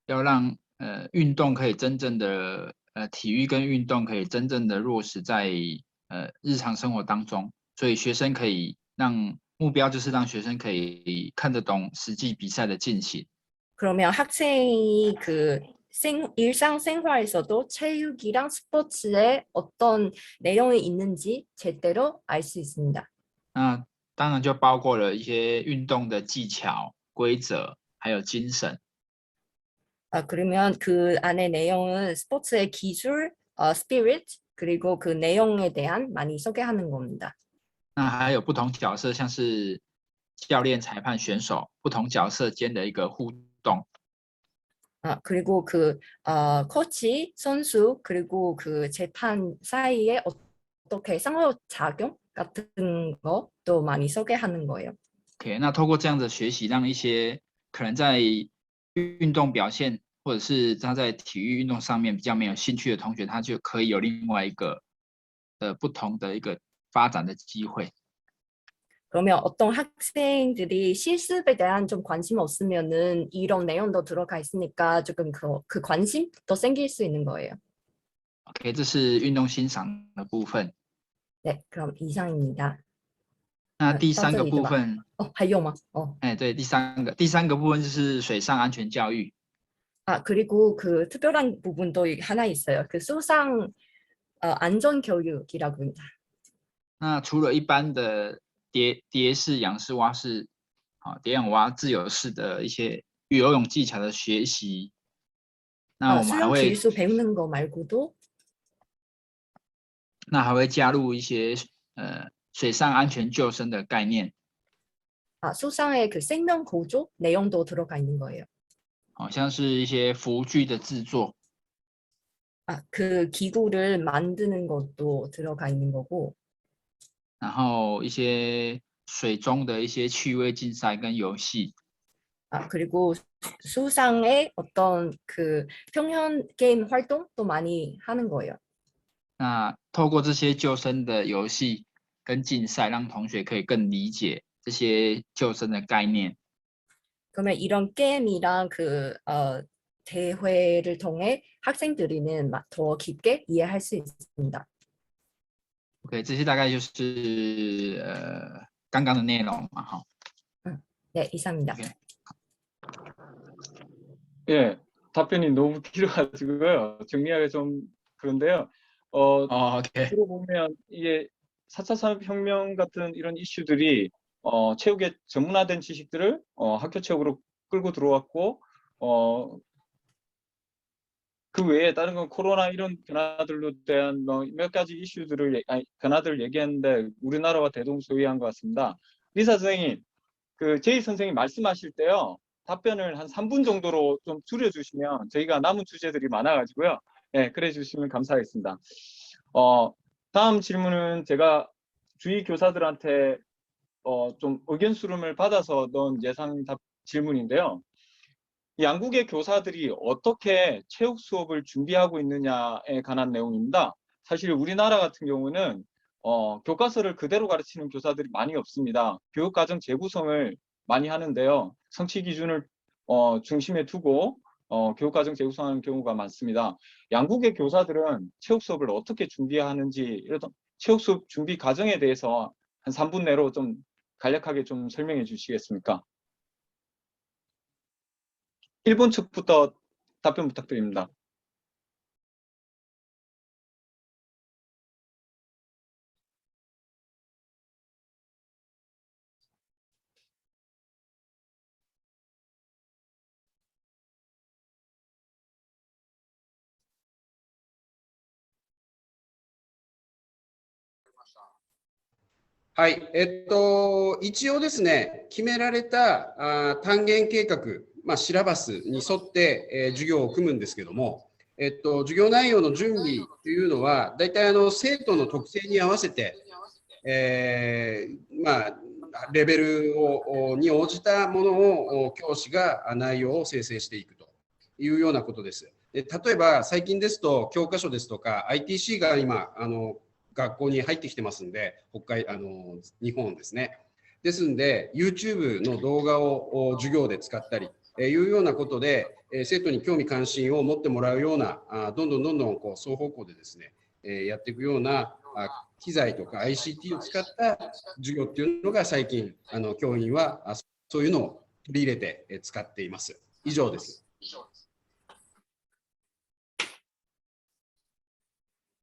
要让运动可以真正的体育跟运动可以真正的落实在日常生活当中，所以学生可以让目标就是让学生可以看得懂实际比赛的进行。 그러면 학생이 그 일상생활에서도 체육이랑 스포츠에 어떤 내용이 있는지 제대로 알 수 있습니다. 那当然就包括了一些运动的技巧、规则，还有精神。 아, 그러면 그 안에 내용은 스포츠의 기술, spirit, 그리고 그 내용에 대한 많이 소개하는 겁니다. 那还有不同角色，像是教练、裁判、选手不同角色间的一个互动。 아, 그리고 그 코치, 선수, 그리고 그 재판 사이에 어떻게 상호작용 같은 것도 많이 소개하는 거예요. OK， 那透过这样的学习，让一些可能在运动表现或者是他在体育运动上面比较没有兴趣的同学，他就可以有另外一个不同的一个发展的机会。 그러면 어떤 학생들이 실습에 대한 좀 관심 없으면은 이런 내용도 들어가 있으니까 조금 그 관심 더 생길 수 있는 거예요. OK， 这是运动欣赏的部分。 네, 그럼 이상입니다. 那第三个部分， 还有吗? 对，第三个部分就是水上安全教育。 아, 그리고 그 특별한 부분도 하나 있어요. 그 수상 안전 교육이라고 합니다. 那除了一般的蝶式、仰式、蛙式，蝶仰蛙自由式的一些游泳技巧的学习。那我们还 수영 会 기술 배우는 거 말고도 加入一些水上安全救生的概念， 수상의 그 생명 구조 내용도 들어가 있는 거예요. 好像是一些浮具的制作， 그 기구를 만드는 것도 들어가 있는 거고, 然后一些水中的一些趣味竞赛跟游戏， 그리고 수상의 어떤 그 평현 게임 활동도 많이 하는 거예요. 那透过这些救生的游戏跟竞赛，让同学可以更理解这些救生的概念。 그러면 이런 게임이랑 그 대회를 통해 학생들이는 더 깊게 이해할 수 있습니다. OK， 这些大概就是刚刚的内容嘛，哈。 네, 이상입니다. 오케이. 예, 답변이 너무 길어가지고요. 정리하기 좀 그런데요. OK， 들어보면 이게 4차 산업혁명 같은 이런 이슈들이 체육의 전문화된 지식들을 학교 체육으로 끌고 들어왔고 그 외에 다른 건 코로나 이런 변화들로 대한 몇 가지 이슈들을 변화들을 얘기했는데 우리나라와 대동소이한 것 같습니다. 리사 선생님, 그 제이 선생님 말씀하실 때요. 답변을 한 3분 정도로 좀 줄여주시면 저희가 남은 주제들이 많아가지고요. 네, 그래 주시면 감사하겠습니다. 다음 질문은 제가 주위 교사들한테 좀 의견 수렴을 받아서 넣은 예상 질문인데요. 양국의 교사들이 어떻게 체육 수업을 준비하고 있느냐에 관한 내용입니다. 사실 우리나라 같은 경우는 교과서를 그대로 가르치는 교사들이 많이 없습니다. 교육과정 재구성을 많이 하는데요. 성취 기준을 중심에 두고 교육과정 재구성하는 경우가 많습니다. 양국의 교사들은 체육 수업을 어떻게 준비하는지 이런 체육 수업 준비 과정에 대해서 한 3분 내로 좀 간략하게 좀 설명해 주시겠습니까? 일본 측부터 답변 부탁드립니다.一応ですね、決められた単元計画、シラバスに沿って、授業を組むんですけども、授業内容の準備というのは、大体生徒の特性に合わせて、レベルに応じたものを教師が内容を生成していくというようなことです。で例えば最近ですと教科書ですとか ITC が今学校に入ってきてますんで、日本ですね。ですんで YouTube の動画を授業で使ったりいうようなことで生徒に興味関心を持ってもらうようなどんどんこう双方向でですねやっていくような機材とか ICT を使った授業っていうのが最近教員はそういうのを取り入れて使っています。以上です。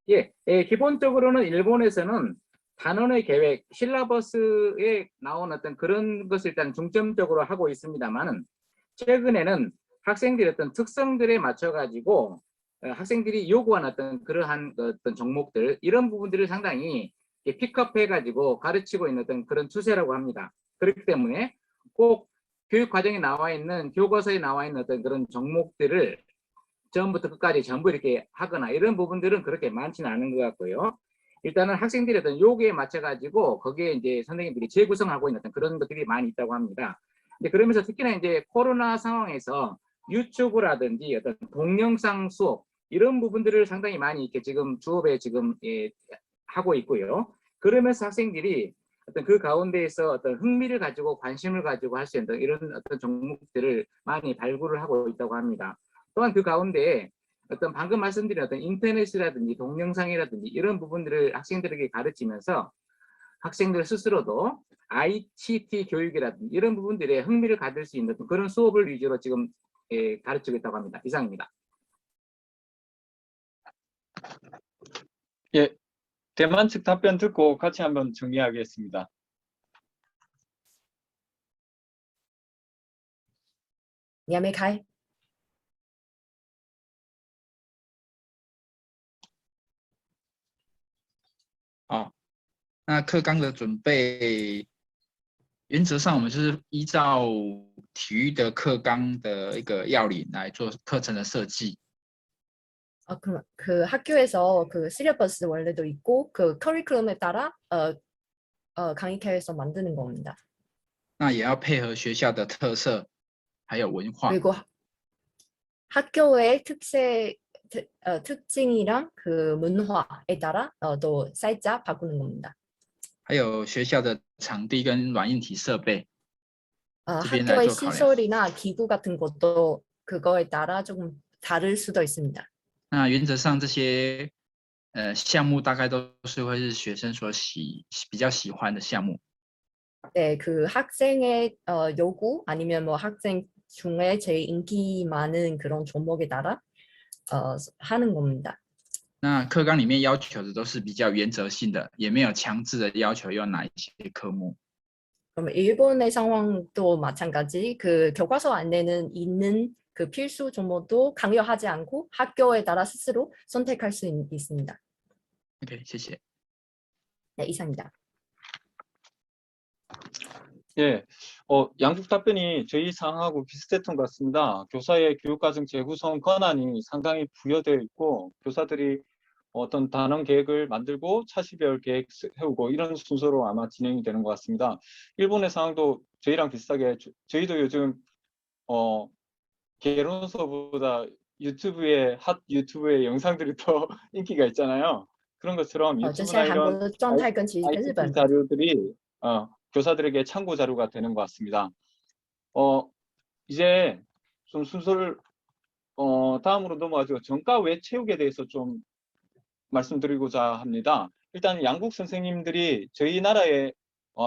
예, 기본적으로는 일본에서는 단원의 계획, 실라버스에 나온 어떤 그런 것을 일단 중점적으로 하고 있습니다만은 최근에는 학생들의 어떤 특성들에 맞춰 가지고 학생들이 요구한 어떤 그러한 어떤 종목들 이런 부분들을 상당히 픽업해 가지고 가르치고 있는 어떤 그런 추세라고 합니다. 그렇기 때문에 꼭 교육 과정에 나와 있는 교과서에 나와 있는 어떤 그런 종목들을 처음부터 끝까지 전부 이렇게 하거나 이런 부분들은 그렇게 많지는 않은 것 같고요. 일단은 학생들의 어떤 요구에 맞춰 가지고 거기에 이제 선생님들이 재구성하고 있는 어떤 그런 것들이 많이 있다고 합니다. 근데 그러면서 특히나 이제 코로나 상황에서 유튜브라든지 어떤 동영상 수업 이런 부분들을 상당히 많이 이렇게 지금 수업에 지금 하고 있고요. 그러면서 학생들이 어떤 그 가운데에서 어떤 흥미를 가지고 관심을 가지고 할 수 있는 이런 어떤 종목들을 많이 발굴을 하고 있다고 합니다. 또한 그 가운데 어떤 방금 말씀드린 어떤 인터넷이라든지 동영상이라든지 이런 부분들을 학생들에게 가르치면서 학생들 스스로도 ICT 교육이라든지 이런 부분들에 흥미를 가질 수 있는 그런 수업을 위주로 지금 가르치고 있다고 합니다. 이상입니다. 예, 대만 측 답변 듣고 같이 한번 정리하겠습니다. 你还没开？好，那课纲的准备，原则上我们是依照体育的课纲的一个要领来做课程的设计。 그 학교에서 그 시레버스 원래도 있고 그 커리큘럼에 따라 강의 계획서 만드는 겁니다. 那也要配合学校的特色，还有文化。 그리고 학교의 특징이랑 그 문화에 따라 또 살짝 바꾸는 겁니다. 还有学校的场地跟软硬体设备， 这边来 학교의 做考量。 시설이나 기구 같은 것도 그거에 따라 조금 다를 수도 있습니다. 那原则上这些项目大概都是会是学生所比较喜欢的项目。 네, 그 학생의 요구 아니면 뭐 학생 중에 제일 인기 많은 그런 종목에 따라 하는 겁니다. 那课纲里面要求的都是比较原则性的，也没有强制的要求要哪一些科目。 그럼 일본의 상황도 마찬가지. 그 교과서 안에는 있는 그 필수 종목도 강요하지 않고 학교에 따라 스스로 선택할 수 있습니다. OK， 谢谢。 네, 이상입니다. 예, 양국 답변이 저희 상황하고 비슷했던 것 같습니다. 교사의 교육과정 재구성 권한이 상당히 부여되어 있고, 교사들이 어떤 단원 계획을 만들고 차시별 계획 세우고 이런 순서로 아마 진행이 되는 것 같습니다. 일본의 상황도 저희랑 비슷하게 저희도 요즘 개론서보다 핫 유튜브의 영상들이 더 인기가 있잖아요. 그런 것처럼 这现在 유튜브나 韩国 이런 的状态跟其实跟日 ICT 本 자료들이 교사들에게 참고 자료가 되는 것 같습니다. 이제 좀 순서를 다음으로 넘어가죠. 전과 외 체육에 대해서 좀 말씀드리고자 합니다. 일단 양국 선생님들이 저희 나라의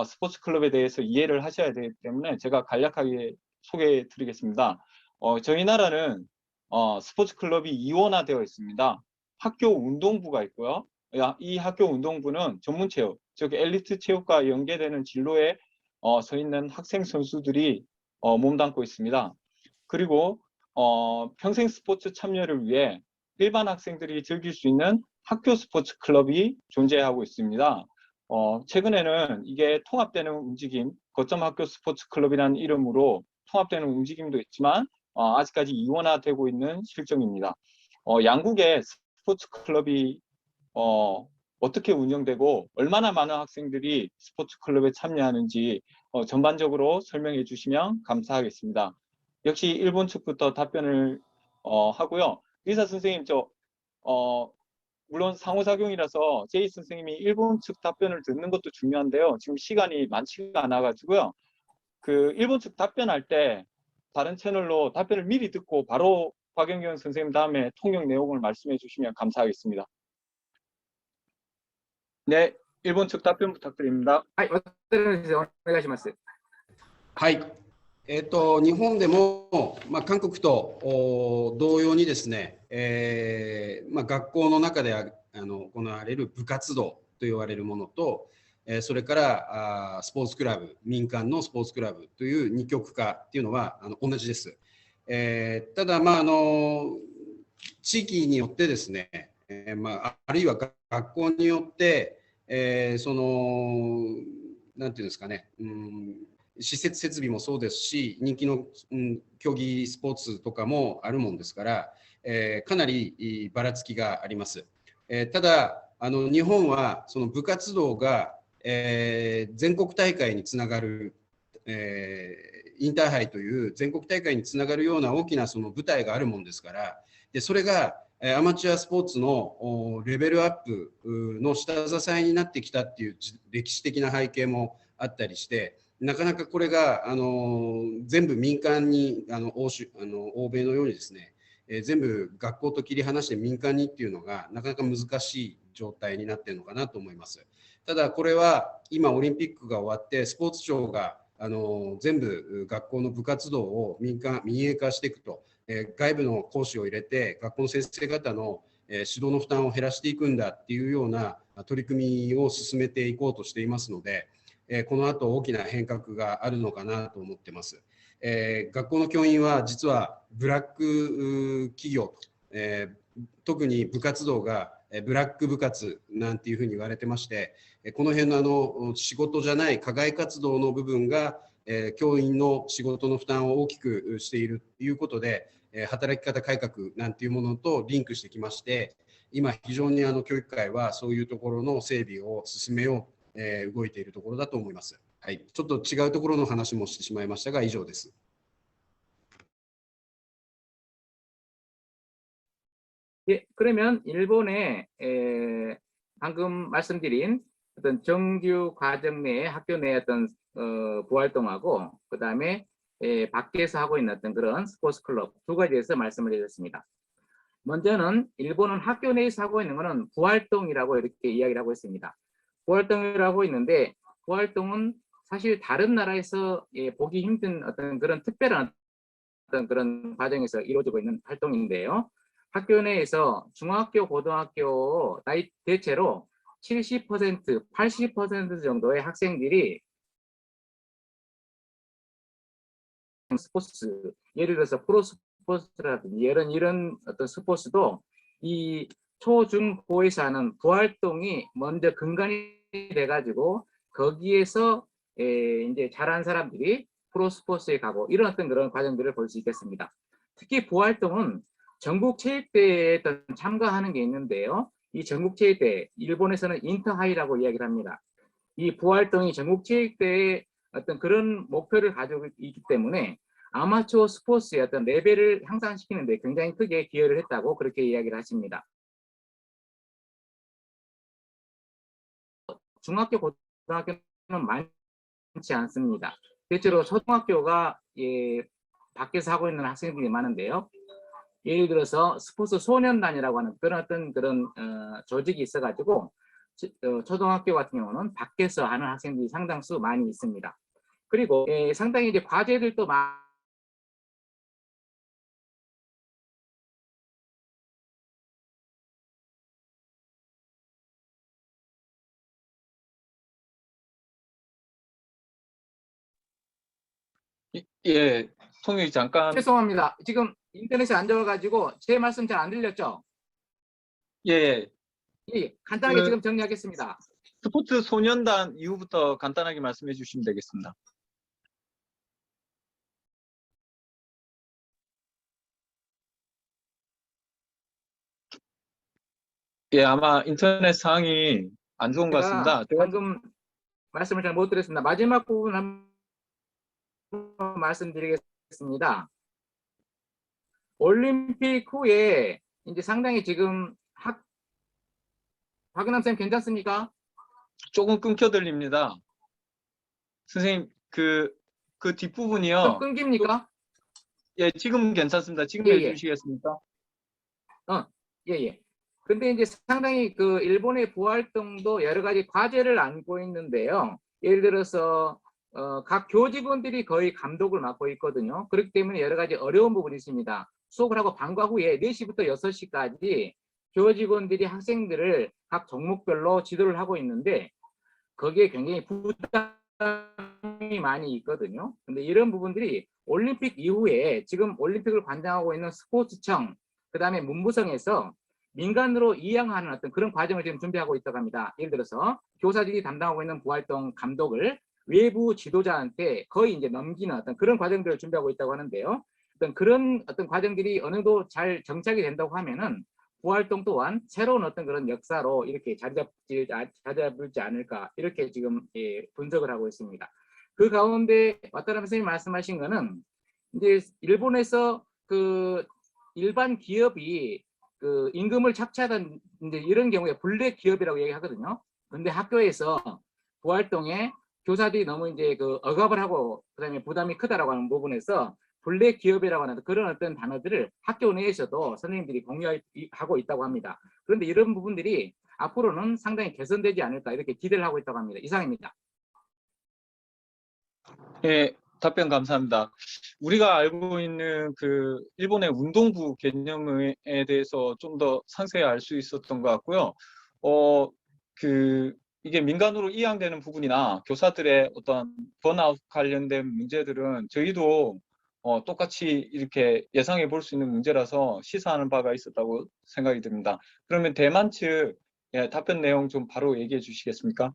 스포츠 클럽에 대해서 이해를 하셔야 되기 때문에 제가 간략하게 소개해 드리겠습니다. 저희 나라는 스포츠 클럽이 이원화되어 있습니다. 학교 운동부가 있고요. 이 학교 운동부는 전문 체육, 즉 엘리트 체육과 연계되는 진로에 서 있는 학생 선수들이 몸담고 있습니다. 그리고 평생 스포츠 참여를 위해 일반 학생들이 즐길 수 있는 학교 스포츠 클럽이 존재하고 있습니다. 최근에는 이게 통합되는 움직임, 거점 학교 스포츠 클럽이라는 이름으로 통합되는 움직임도 있지만 아직까지 이원화되고 있는 실정입니다. 양국의 스포츠 클럽이 어떻게 운영되고 얼마나 많은 학생들이 스포츠 클럽에 참여하는지 전반적으로 설명해 주시면 감사하겠습니다. 역시 일본 측부터 답변을 하고요. 리사 선생님, 물론 상호작용이라서 제이 선생님이 일본 측 답변을 듣는 것도 중요한데요. 지금 시간이 많지가 않아가지고요. 그 일본 측 답변할 때 다른 채널로 답변을 미리 듣고 바로 박영경 선생님 다음에 통역 내용을 말씀해 주시면 감사하겠습니다. 네, 일본 측 답변 부탁드립니다. はい、渡辺先生、お願いします。はい。日本でも、韓国と同様にですね、学校の中で行われる部活動と言われるものと、それからスポーツクラブ、民間のスポーツクラブという二極化っていうのは同じです。ただ、地域によってですね、あるいは学校によって、なんていうんですかね、施設設備もそうですし、人気の、競技スポーツとかもあるもんですから、かなりばらつきがあります。ただ日本はその部活動が、全国大会につながる、インターハイという全国大会につながるような大きなその舞台があるもんですから、でそれがアマチュアスポーツのレベルアップの下支えになってきたっていう歴史的な背景もあったりして、なかなかこれが全部民間に欧米のようにですね、全部学校と切り離して民間にっていうのがなかなか難しい状態になっているのかなと思います。ただこれは今オリンピックが終わってスポーツ庁が全部学校の部活動を民営化していくと、外部の講師を入れて学校の先生方の指導の負担を減らしていくんだっていうような取り組みを進めていこうとしていますので、この後大きな変革があるのかなと思ってます。学校の教員は実はブラック企業と、特に部活動がブラック部活なんていうふうに言われてまして、この辺の仕事じゃない課外活動の部分が教員の仕事の負担を大きくしているということで、働き方改革なんていうものとリンクしてきまして、今非常に教育界はそういうところの整備を進めよう、動いているところだと思います。はい、ちょっと違うところの話もしてしまいましたが、以上です。 예, 그러면 일본의 방금 말씀드린 어떤 정규 과정 내에 학교 내 어떤 부활동하고 그 다음에 밖에서 하고 있는 어떤 그런 스포츠 클럽 두 가지에서 말씀을 드렸습니다. 먼저는 일본은 학교 내에서 하고 있는 것은 부활동이라고 이렇게 이야기를 하고 있습니다. 부활동이라고 하고 있는데 부활동은 사실 다른 나라에서 보기 힘든 어떤 그런 특별한 어떤 그런 과정에서 이루어지고 있는 활동인데요. 학교 내에서 중학교, 고등학교 대체로 70%, 80% 정도의 학생들이 스포츠, 예를 들어서 프로 스포츠라든지 이런 어떤 스포츠도 이 초, 중, 고에서 하는 부활동이 먼저 근간이 돼가지고 거기에서 이제 잘한 사람들이 프로 스포츠에 가고 이런 어떤 그런 과정들을 볼 수 있겠습니다. 특히 부활동은 전국체육대회에 참가하는 게 있는데요. 이 전국체육대회, 일본에서는 인터하이라고 이야기를 합니다. 이 부활동이 전국체육대회에 어떤 그런 목표를 가지고 있기 때문에 아마추어 스포츠의 어떤 레벨을 향상시키는 데 굉장히 크게 기여를 했다고 그렇게 이야기를 하십니다. 중학교, 고등학교는 많지 않습니다. 대체로 초등학교가 밖에서 하고 있는 학생들이 많은데요. 예를 들어서 스포츠 소년단이라고 하는 그런 조직이 있어가지고 초등학교 같은 경우는 밖에서 하는 학생들이 상당수 많이 있습니다. 그리고 상당히 이제 과제들도 예, 통역이 잠깐. 죄송합니다. 지금 인터넷이 안 좋아가지고 제 말씀 잘 안 들렸죠? 예, 예, 간단하게 그- 지금 정리하겠습니다. 스포츠 소년단 이후부터 간단하게 말씀해 주시면 되겠습니다. 예, 아마 인터넷 상황이 안 좋은 것 같습니다. 제가 방금 말씀을 잘 못 드렸습니다. 마지막 부분 한번 말씀드리겠습니다. 올림픽 후에 이제 상당히 지금 박은남 쌤 괜찮습니까? 조금 끊겨 들립니다. 선생님, 그 좀 뒷부분이요. 끊깁니까? 예, 지금 괜찮습니다. 지금 예, 해주시겠습니까? 예. 근데 이제 상당히 그 일본의 부활동도 여러 가지 과제를 안고 있는데요. 예를 들어서 각 교직원들이 거의 감독을 맡고 있거든요. 그렇기 때문에 여러 가지 어려운 부분이 있습니다. 수업을 하고 방과 후에 4시부터 6시까지 교직원들이 학생들을 각 종목별로 지도를 하고 있는데 거기에 굉장히 부담이 많이 있거든요. 근데 이런 부분들이 올림픽 이후에 지금 올림픽을 관장하고 있는 스포츠청, 그 다음에 문부성에서 민간으로 이양하는 어떤 그런 과정을 지금 준비하고 있다고 합니다. 예를 들어서 교사들이 담당하고 있는 부활동 감독을 외부 지도자한테 거의 이제 넘기는 어떤 그런 과정들을 준비하고 있다고 하는데요. 그런 어떤 과정들이 어느 정도 잘 정착이 된다고 하면은 부활동 또한 새로운 어떤 그런 역사로 이렇게 자리 잡지 않을까 이렇게 지금 분석을 하고 있습니다. 그 가운데 와타나베 선생님이 말씀하신 거는 이제 일본에서 그 일반 기업이 그 임금을 착취하던 이제 이런 경우에 블랙 기업이라고 얘기하거든요. 근데 학교에서 부활동에 교사들이 너무 이제 그 억압을 하고 그다음에 부담이 크다라고 하는 부분에서 블랙 기업이라고 하는 그런 어떤 단어들을 학교 내에서도 선생님들이 공유하고 있다고 합니다. 그런데 이런 부분들이 앞으로는 상당히 개선되지 않을까 이렇게 기대를 하고 있다고 합니다. 이상입니다. 예, 답변 감사합니다. 우리가 알고 있는 그 일본의 운동부 개념에 대해서 좀 더 상세히 알 수 있었던 것 같고요. 그 이게 민간으로 이양되는 부분이나 교사들의 어떤 번아웃 관련된 문제들은 저희도 똑같이 이렇게 예상해 볼 수 있는 문제라서 시사하는 바가 있었다고 생각이 듭니다. 그러면 대만 측 예, 답변 내용 좀 바로 얘기해 주시겠습니까?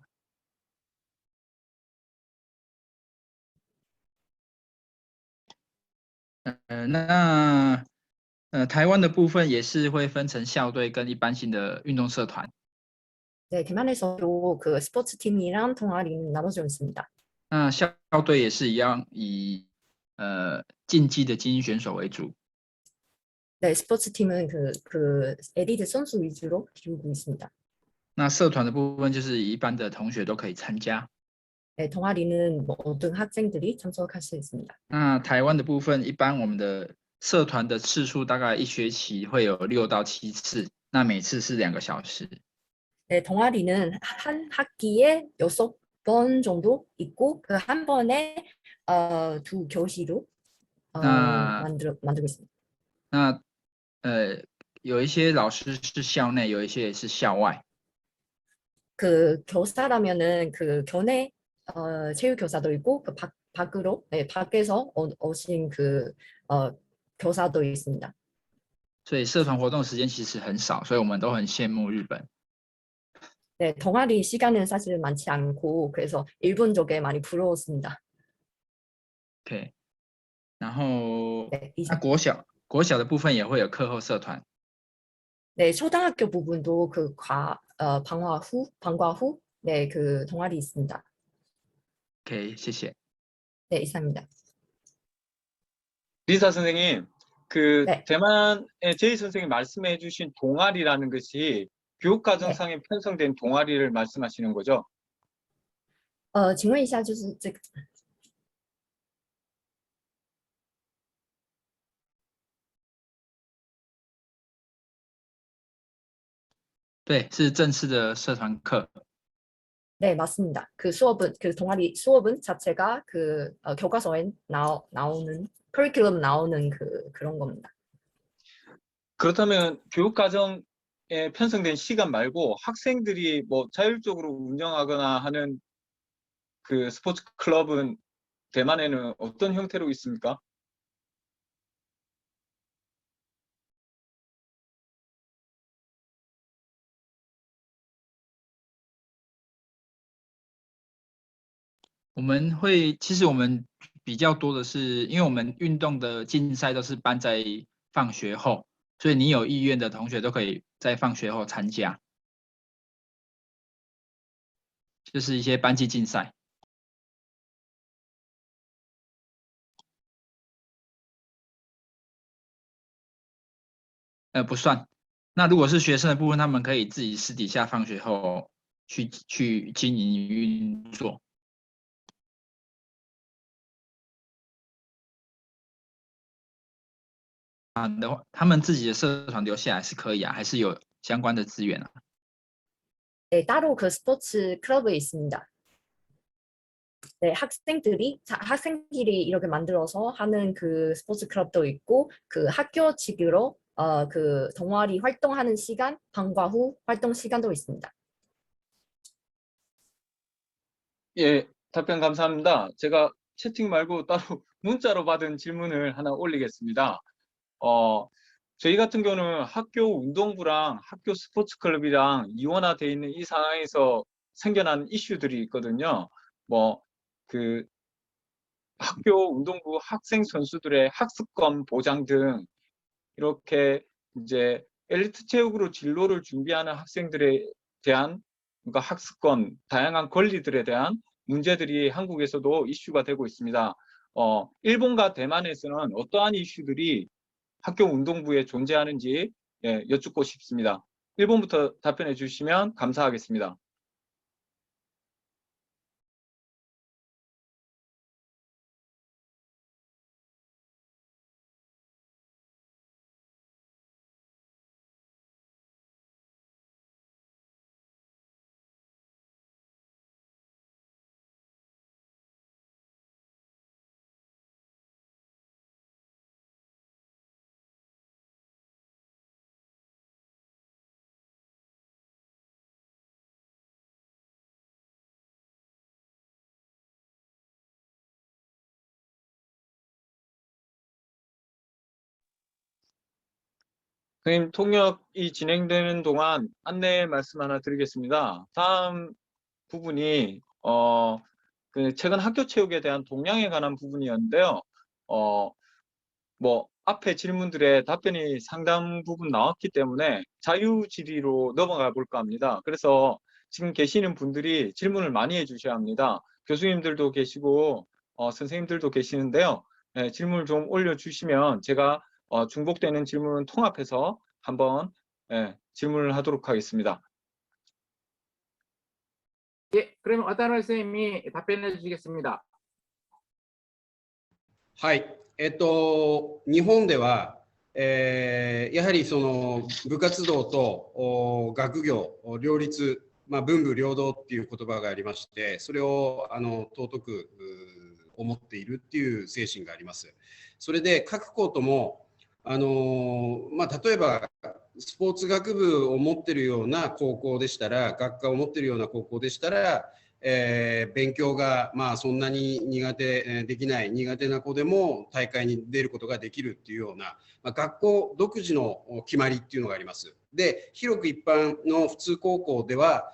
台湾的部分也是会分成校队跟一般性的运动社团。 네, 대만에서도 그 스포츠 팀이랑 동아리는 나눠져 있습니다. 那校队也是一样以竞技的精英选手为主。 네, 스포츠 팀은 그 엘리트 선수 위주로 키우고 있습니다. 那社团的部分就是一般的同学都可以参加。 네, 동아리는 모든 학생들이 참석할 수 있습니다. 那台湾的部分，一般我们的社团的次数大概一学期会有6到7次，那每次是2个小时。 네, 동아리는 한 학기에 6번 정도 있고 그 한 번에 2교시로 만들고 있습니다. 那有一些老师是校内，有一些是校外。 그 교사라면은 그 교내 체육 교사도 있고 그 밖으로 네, 밖에서 오신 그 교사도 있습니다. 所以社团活动时间其实很少，所以我们都很羡慕日本。 네, 동아리 시간은 사실 많지 않고 그래서 일본 쪽에 많이 부러웠습니다. OK， 然后 네, 那国小的部分也会有课后社团。 네, 초등학교 부분도 그 방과 후 네, 그 동아리 있습니다. OK， 谢谢。 네, 이상입니다. 리사 선생님, 그 네. 대만의 제이 선생님 말씀해 주신 동아리라는 것이 교육과정상에 편성된 동아리를 말씀하시는 거죠? 请问一下，就是这个对，是正式的社团课。 네, 맞습니다. 그 수업은 그 동아리 수업은 자체가 그 교과서에 나오는 커리큘럼 나오는 그런 겁니다. 그렇다면 교육과정에 편성된 시간 말고 학생들이 뭐 자율적으로 운영하거나 하는 그 스포츠 클럽은 대만에는 어떤 형태로 있습니까?其实我们比较多的是，因为我们运动的竞赛都是办在放学后，所以你有意愿的同学都可以在放学后参加，就是一些班级竞赛。不算。那如果是学生的部分，他们可以自己私底下放学后去经营运作。他们自己的社团留下来是可以啊，还是有相关的资源啊。 네, 따로 그 스포츠 클럽이 있습니다. 네, 학생끼리 이렇게 만들어서 하는 그 스포츠 클럽도 있고 그 학교 측으로 그 동아리 활동하는 시간, 방과 후 활동 시간도 있습니다. 예, 답변 감사합니다. 제가 채팅 말고 따로 문자로 받은 질문을 하나 올리겠습니다. 저희 같은 경우는 학교 운동부랑 학교 스포츠 클럽이랑 이원화되어 있는 이 상황에서 생겨난 이슈들이 있거든요. 뭐, 그 학교 운동부 학생 선수들의 학습권 보장 등 이렇게 이제 엘리트 체육으로 진로를 준비하는 학생들에 대한 그러니까 학습권, 다양한 권리들에 대한 문제들이 한국에서도 이슈가 되고 있습니다. 일본과 대만에서는 어떠한 이슈들이 학교 운동부에 존재하는지 여쭙고 싶습니다. 일본부터 답변해 주시면 감사하겠습니다. 선생님, 통역이 진행되는 동안 안내 말씀 하나 드리겠습니다. 다음 부분이 그 최근 학교 체육에 대한 동향에 관한 부분이었는데요. 뭐 앞에 질문들의 답변이 상당 부분 나왔기 때문에 자유질의로 넘어가 볼까 합니다. 그래서 지금 계시는 분들이 질문을 많이 해주셔야 합니다. 교수님들도 계시고 선생님들도 계시는데요. 네, 질문을 좀 올려주시면 제가 중복되는 질문을 통합해서 한번 질문을 하도록 하겠습니다. 예, 그러면 와타나베 선생님이 답변해 주시겠습니다. はい。日本では、やはりその部活動と学業両立、文武両道っていう言葉がありまして、それを尊く思っているっていう精神があります。それで各校とも例えばスポーツ学部を持っているような高校でしたら、学科を持っているような高校でしたら、勉強がそんなに苦手な子でも大会に出ることができるっていうような、学校独自の決まりっていうのがあります。で、広く一般の普通高校では、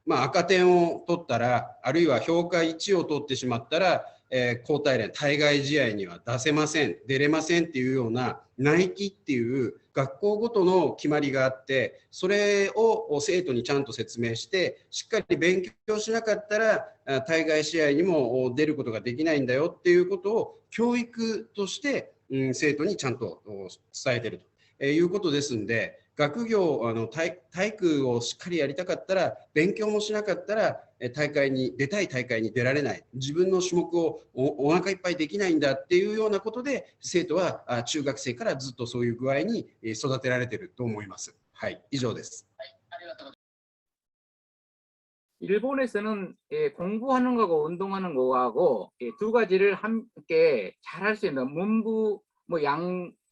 赤点を取ったら、あるいは評価1を取ってしまったら、交代連、対外試合には出せません、出れませんっていうような内規っていう学校ごとの決まりがあって、それを生徒にちゃんと説明して、しっかり勉強しなかったら対外試合にも出ることができないんだよっていうことを教育として、生徒にちゃんと伝えているということですんで、学業体育をしっかりやりたかったら、勉強もしなかったら出たい大会に出られない、自分の種目をお腹いっぱいできないんだっていうようなことで、生徒は中学生からずっとそういう具合に育てられていると思います。はい、以上です。일본에서는 공부하는 거고 운동하는 거하고 두 가지를 함께 잘 할 수 있는 문부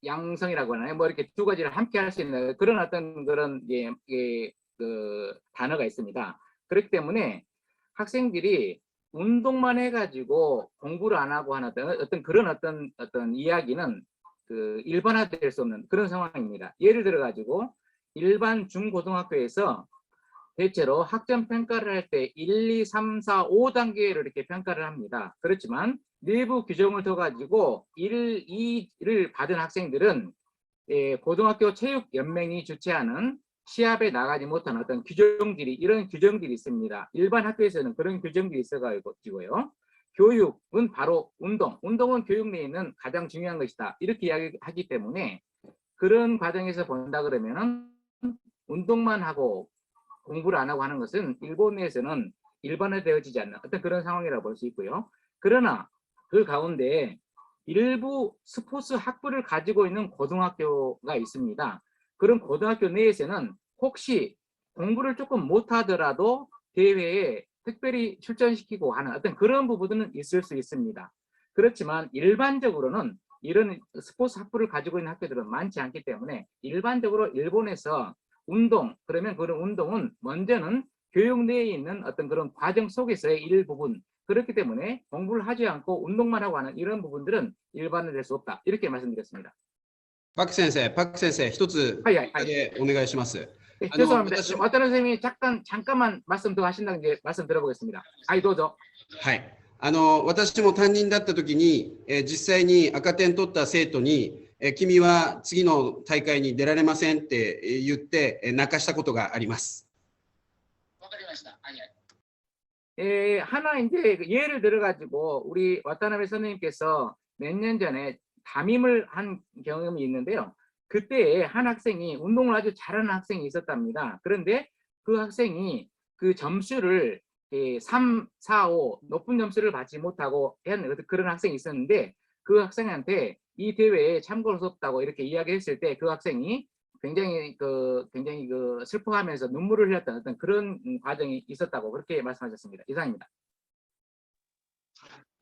양성이라고 하나요? 뭐 이렇게 두 가지를 함께 할 수 있는 그런 어떤 그런 그 단어가 있습니다. 그렇기 때문에 학생들이 운동만 해가지고 공부를 안 하고 하는 어떤 그런 어떤 이야기는 그 일반화될 수 없는 그런 상황입니다. 예를 들어 가지고 일반 중고등학교에서 대체로 학점 평가를 할 때 1, 2, 3, 4, 5단계로 이렇게 평가를 합니다. 그렇지만 내부 규정을 둬 가지고 1, 2를 받은 학생들은 고등학교 체육연맹이 주최하는 시합에 나가지 못한 어떤 이런 규정들이 있습니다. 일반 학교에서는 그런 규정들이 있어가지고요. 교육은 바로 운동은 교육 내에 있는 가장 중요한 것이다. 이렇게 이야기하기 때문에 그런 과정에서 본다 그러면은 운동만 하고 공부를 안 하고 하는 것은 일본 내에서는 일반화되어지지 않는 어떤 그런 상황이라고 볼 수 있고요. 그러나 그 가운데 일부 스포츠 학부를 가지고 있는 고등학교가 있습니다. 그런 고등학교 내에서는 혹시 공부를 조금 못하더라도 대회에 특별히 출전시키고 하는 어떤 그런 부분은 있을 수 있습니다. 그렇지만 일반적으로는 이런 스포츠 학부를 가지고 있는 학교들은 많지 않기 때문에 일반적으로 일본에서 그러면 그런 운동은 먼저는 교육 내에 있는 어떤 그런 과정 속에서의 일부분, 그렇기 때문에 공부를 하지 않고 운동만 하고 하는 이런 부분들은 일반화될 수 없다. 이렇게 말씀드렸습니다. パク先生、一つだけお願いします。 네, 죄송합니다. 와타나베 선생님이 잠깐만 말씀 더 하신다는 게 말씀 들어보겠습니다.どうぞ。はい。私も担任だったときに、実際に赤点取った生徒に、君は次の大会に出られませんって言って、泣かしたことがあります。わかりました。하나 이제 예를 들어가지고 우리 와타나베 선생님께서 몇 년 전에 담임을 한 경험이 있는데요. 그때 한 학생이 운동을 아주 잘하는 학생이 있었답니다. 그런데 그 학생이 그 점수를 3, 4, 5 높은 점수를 받지 못하고 한 그런 학생이 있었는데 그 학생한테 이 대회에 참고할 수 없다고 이렇게 이야기했을 때 그 학생이 굉장히 슬퍼하면서 눈물을 흘렸던 어떤 그런 과정이 있었다고 그렇게 말씀하셨습니다. 이상입니다.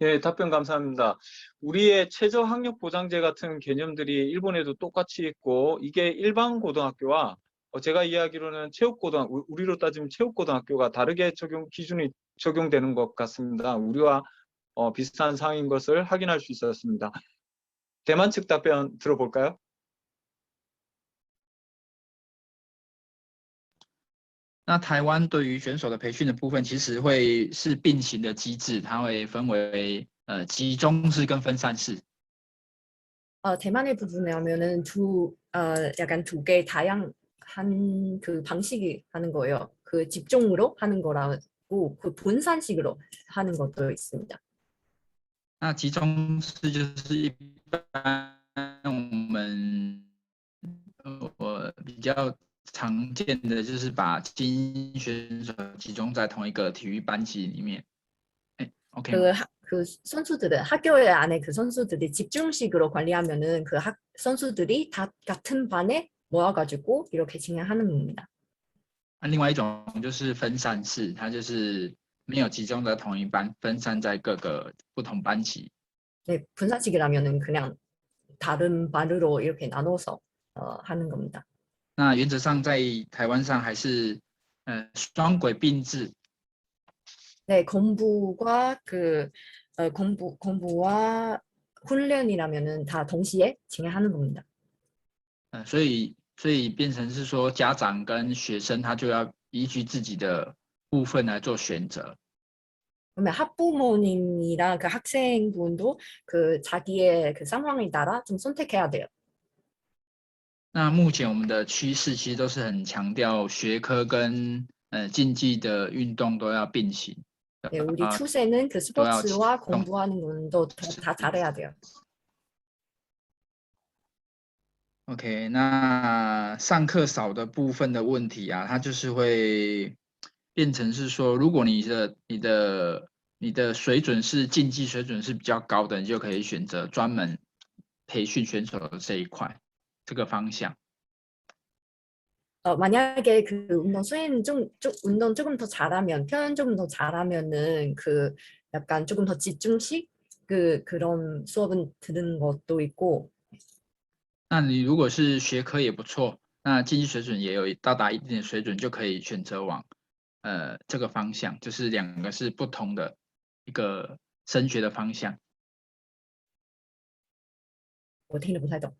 예, 답변 감사합니다. 우리의 최저 학력 보장제 같은 개념들이 일본에도 똑같이 있고 이게 일반 고등학교와 제가 이야기로는 체육고등학교, 우리로 따지면 체육고등학교가 다르게 기준이 적용되는 것 같습니다. 우리와 비슷한 상황인 것을 확인할 수 있었습니다. 대만 측 답변 들어볼까요? 那台湾对于选手的培训的部分，其实会是并行的机制，它会分为集中式跟分散式。 대만의 부분에 하면은 약간 두 개 다양한 그 방식이 하는 거예요. 그 집중으로 하는 거라고 그 분산식으로 하는 것도 있습니다. 那集中式就是一般我们我比较常见的就是把精英选手集中在同一个体育班级里面。OK 吗？ 그 선수들은 학교에 안에 그 선수들이 집중식으로 관리하면은 그 선수들이 다 같은 반에 모여가지고 이렇게 진행하는 겁니다. 那另外一种就是分散式，它就是没有集中在同一班，分散在各个不同班级。 네, 분산식이라면은 그냥 다른 반으로 이렇게 나눠서 하는 겁니다. 那原则上在台湾上还是双轨并置。 네, 공부와 공부와 훈련이라면은 다 동시에 진행하는 겁니다. 所以变成是说家长跟学生他就要依据自己的部分来做选择。 그러면 학부모님이랑 그 학생분도 그 자기의 그 상황에 따라 좀 선택해야 돼요. 那目前我们的趋势其实都是很强调学科跟竞技的运动都要并行。 네, 우리 추세는 그 스포츠와 공부하는 것도 다 잘해야 돼요. OK， 那上课少的部分的问题啊，它就是会变成是说，如果你的水准是竞技水准是比较高的，你就可以选择专门培训选手的这一块这个方向。 만약에 그 운동 수행 운동 조금 더 잘하면 표현 조금 더 잘하면은 그 약간 조금 더 집중식 그런 수업은 듣는 것도 있고. 那你如果是学科也不错，那竞技水准也有到达一定的水准，就可以选择往这个方向，就是两个是不同的一个升学的方向。 我听得不太懂。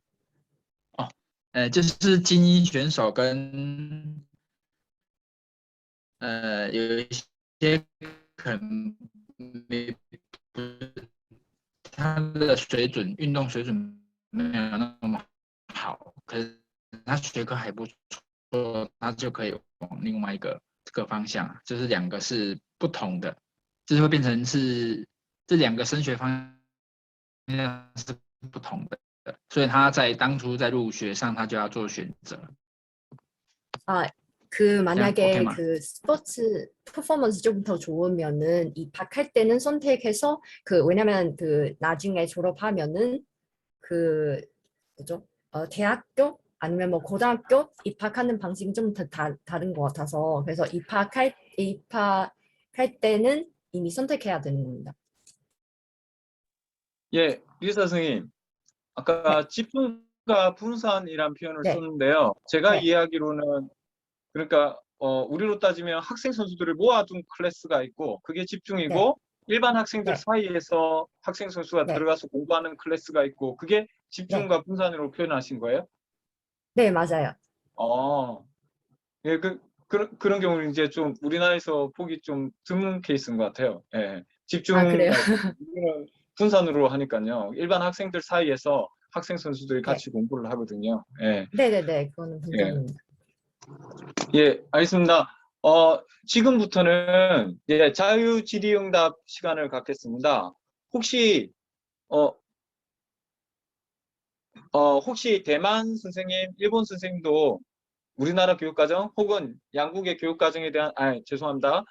就是精英选手跟有一些可能他的水准运动水准没有那么好，可是他学科还不错，他就可以往另外一个这个方向，就是两个是不同的，就是会变成是这两个升学方向是不同的。 所以他在当初在入学上，他就要做选择。 그 만약에 오케이, 그 스포츠 퍼포먼스 조금 더 좋으면은 입학할 때는 선택해서 그 왜냐면 그 나중에 졸업하면은 그 뭐죠? 대학교 아니면 뭐 고등학교 입학하는 방식이 좀 더 다른 것 같아서 그래서 입학할 때는 이미 선택해야 되는 겁니다. 예, 리사 선생님. 아까 집중과 분산이란 표현을 네. 썼는데요. 제가 네. 이해하기로는 그러니까 우리로 따지면 학생 선수들을 모아둔 클래스가 있고 그게 집중이고 네. 일반 학생들 네. 사이에서 학생 선수가 네. 들어가서 공부하는 클래스가 있고 그게 집중과 분산으로 표현하신 거예요? 네, 맞아요. 예, 그런 경우는 이제 좀 우리나라에서 보기 좀 드문 케이스인 것 같아요. 예, 집중, 그래요? 우리는 분산으로 하니까요. 일반 학생들 사이에서 학생 선수들이 네. 같이 공부를 하거든요. 예, 네네네, 그거는 분산입니다. 예, 알겠습니다. 지금부터는 예, 자유질의응답 시간을 갖겠습니다. 혹시 혹시 대만 선생님, 일본 선생님도 우리나라 교육과정 혹은 양국의 교육과정에 대한 죄송합니다.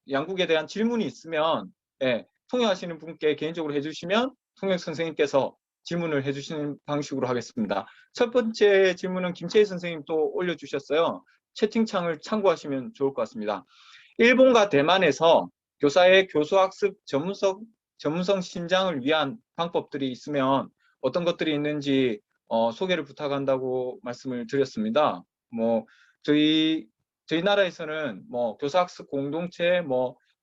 양국에 대한 질문이 있으면 예, 통역하시는 분께 개인적으로 해주시면 통역 선생님께서 질문을 해주시는 방식으로 하겠습니다. 첫 번째 질문은 김채희 선생님 또 올려주셨어요. 채팅창을 참고하시면 좋을 것 같습니다. 일본과 대만에서 교사의 교수학습 전문성 신장을 위한 방법들이 있으면 어떤 것들이 있는지 소개를 부탁한다고 말씀을 드렸습니다. 뭐 저희 나라에서는 뭐 교사학습 공동체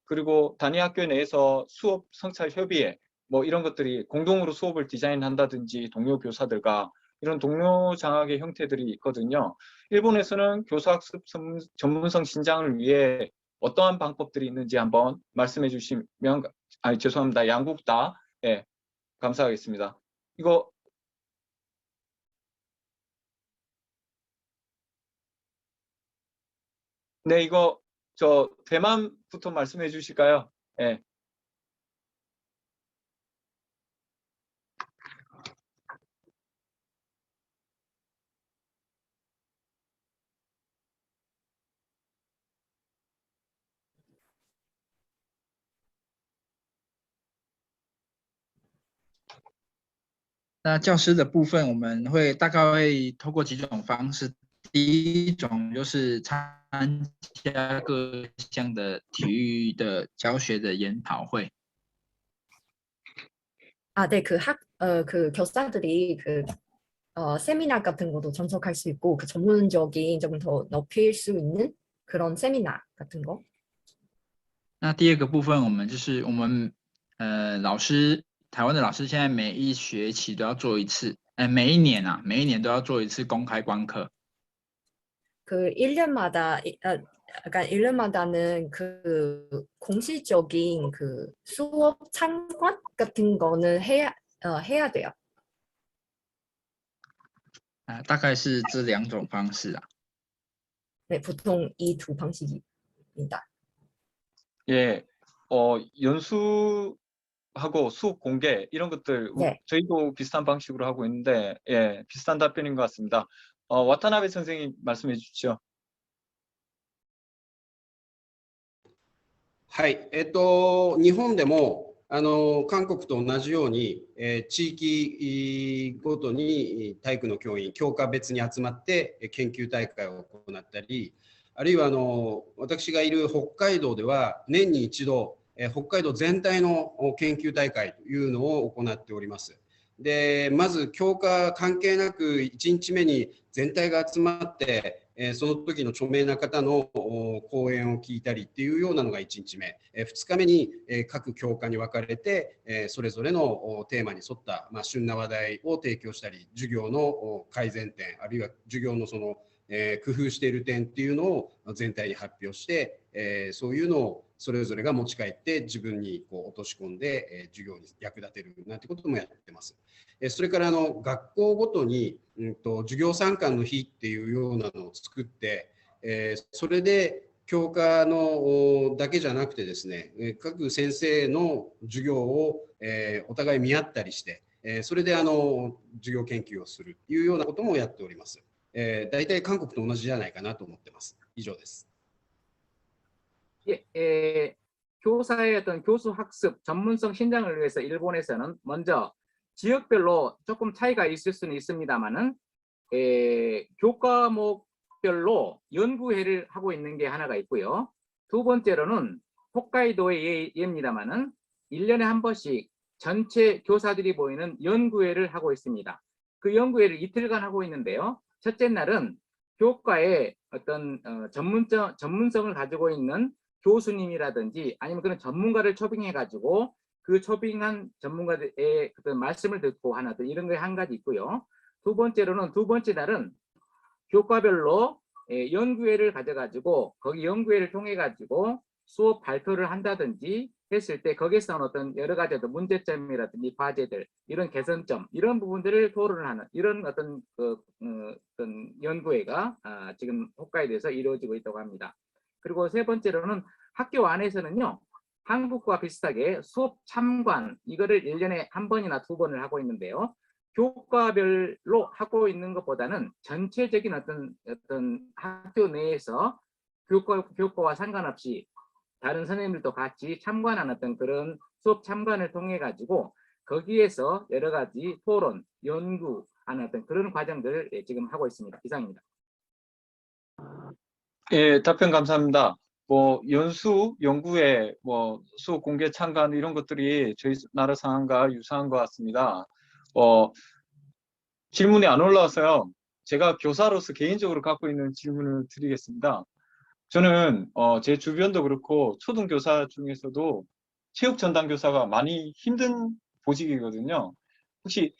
그리고 단위 학교 내에서 수업 성찰 협의회 뭐 이런 것들이 공동으로 수업을 디자인한다든지 동료 교사들과 이런 동료 장학의 형태들이 있거든요. 일본에서는 교수학습 전문성 신장을 위해 어떠한 방법들이 있는지 한번 말씀해 주시면, 죄송합니다. 양국 다, 예, 감사하겠습니다. 이거, 네, 이거, 대만부터 말씀해 주실까요? 예.那教师的部分，我们大概会透过几种方式。第一种就是参加各项的体育的教学的研讨会。 아, 네, 그 교사들이 세미나 같은 것도 참석할 수 있고, 그 전문적인 좀 더 높일 수 있는 그런 세미나 같은 거. 那第二个部分，我们台湾的老师现在每一学期都要做一次，每一年都要做一次公开观课。 그 1년마다, 약간 1년마다는 그 공식적인 그 수업 참관 같은 거는 해야 돼요. 大概是这两种方式啊。 네, 보통 이 두 방식입니다. 예, 연수하고 수업 공개 이런 것들 네. 저희도 비슷한 방식으로 하고 있는데, 예, 비슷한 답변인 것 같습니다. 와타나베 선생님 말씀해 주시죠. はい、日本でも韓国と同じように、地域ごとに体育の教員、教科別に集まって研究大会を行ったり、あるいは私がいる北海道では年に一度、北海道全体の研究大会というのを行っております。で、まず教科関係なく1日目に全体が集まって、その時の著名な方の講演を聞いたりっていうようなのが1日目。2日目に各教科に分かれて、それぞれのテーマに沿った、旬な話題を提供したり、授業の改善点、あるいは授業の工夫している点っていうのを全体に発表して、そういうのをそれぞれが持ち帰って自分に落とし込んで、授業に役立てるなんてこともやってます。それから学校ごとに、授業参観の日っていうようなのを作って、それで教科のだけじゃなくてですね、各先生の授業を、お互い見合ったりして、それで授業研究をするというようなこともやっております。大体韓国と同じじゃないかなと思ってます。以上です。 예, 교사의 어떤 교수 학습 전문성 신장을 위해서 일본에서는 먼저 지역별로 조금 차이가 있을 수는 있습니다만은 교과목별로 연구회를 하고 있는 게 하나가 있고요. 두 번째로는 홋카이도의 예입니다만은 1년에 한 번씩 전체 교사들이 모이는 연구회를 하고 있습니다. 그 연구회를 이틀간 하고 있는데요. 첫째 날은 교과의 어떤 전문성을 가지고 있는 교수님이라든지 아니면 그런 전문가를 초빙해 가지고 그 초빙한 전문가들의 어떤 말씀을 듣고 하나 이런 게 한 가지 있고요. 두 번째 날은 교과별로 연구회를 가져가지고 거기 연구회를 통해 가지고 수업 발표를 한다든지 했을 때 거기서 나온 어떤 여러 가지 어떤 문제점이라든지 과제들 이런 개선점 이런 부분들을 토론을 하는 이런 어떤 어떤 연구회가 지금 홋카이도에서 이루어지고 있다고 합니다. 그리고 세 번째로는 학교 안에서는요. 한국과 비슷하게 수업 참관 이거를 1년에 한 번이나 두 번을 하고 있는데요. 교과별로 하고 있는 것보다는 전체적인 어떤 학교 내에서 교과와 상관없이 다른 선생님들도 같이 참관하는 어떤 그런 수업 참관을 통해 가지고 거기에서 여러 가지 토론, 연구하는 어떤 그런 과정들을 지금 하고 있습니다. 이상입니다. 예, 답변 감사합니다. 연구회, 수업 공개 참관 이런 것들이 저희 나라 상황과 유사한 것 같습니다. 질문이 안 올라와서요. 제가 교사로서 개인적으로 갖고 있는 질문을 드리겠습니다. 저는 제 주변도 그렇고 초등교사 중에서도 체육 전담 교사가 많이 힘든 보직이거든요. 혹시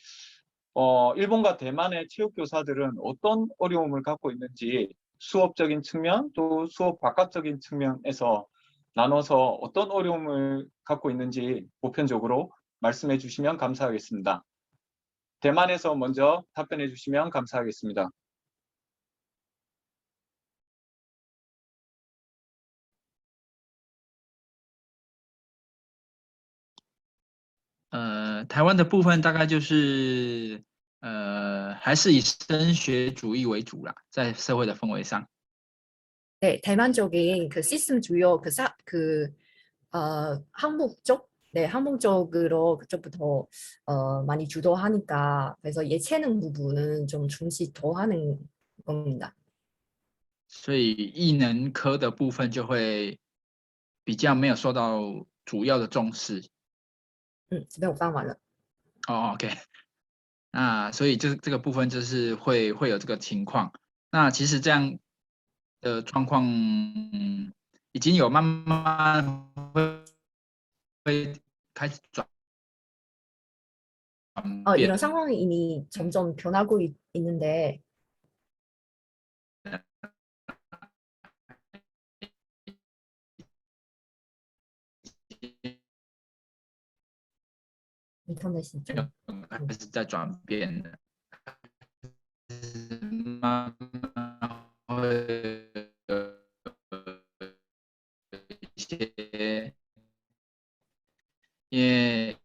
일본과 대만의 체육교사들은 어떤 어려움을 갖고 있는지 수업적인 측면 또 수업 바깥적인 측면에서 나눠서 어떤 어려움을 갖고 있는지 보편적으로 말씀해 주시면 감사하겠습니다. 대만에서 먼저 답변해 주시면 감사하겠습니다.台湾的部分大概就是还是以升学主义为主啦，在社会的氛围上。 네, 대만적인 그 시스템 주요 항목 쪽, 네, 항목 쪽으로 그쪽부터 많이 주도하니까 그래서 예체능 부분은 좀 중시 더 하는 겁니다. 所以艺能科的部分就会比较没有受到主要的重视。这边我翻完了。OK， 那所以这个部分就是会有这个情况。那其实这样的状况，已经有慢慢会开始转变。 이런 상황이 이미 점점 변하고 있는데 인터넷이 좀 开始在转变了，慢慢会有一些，因为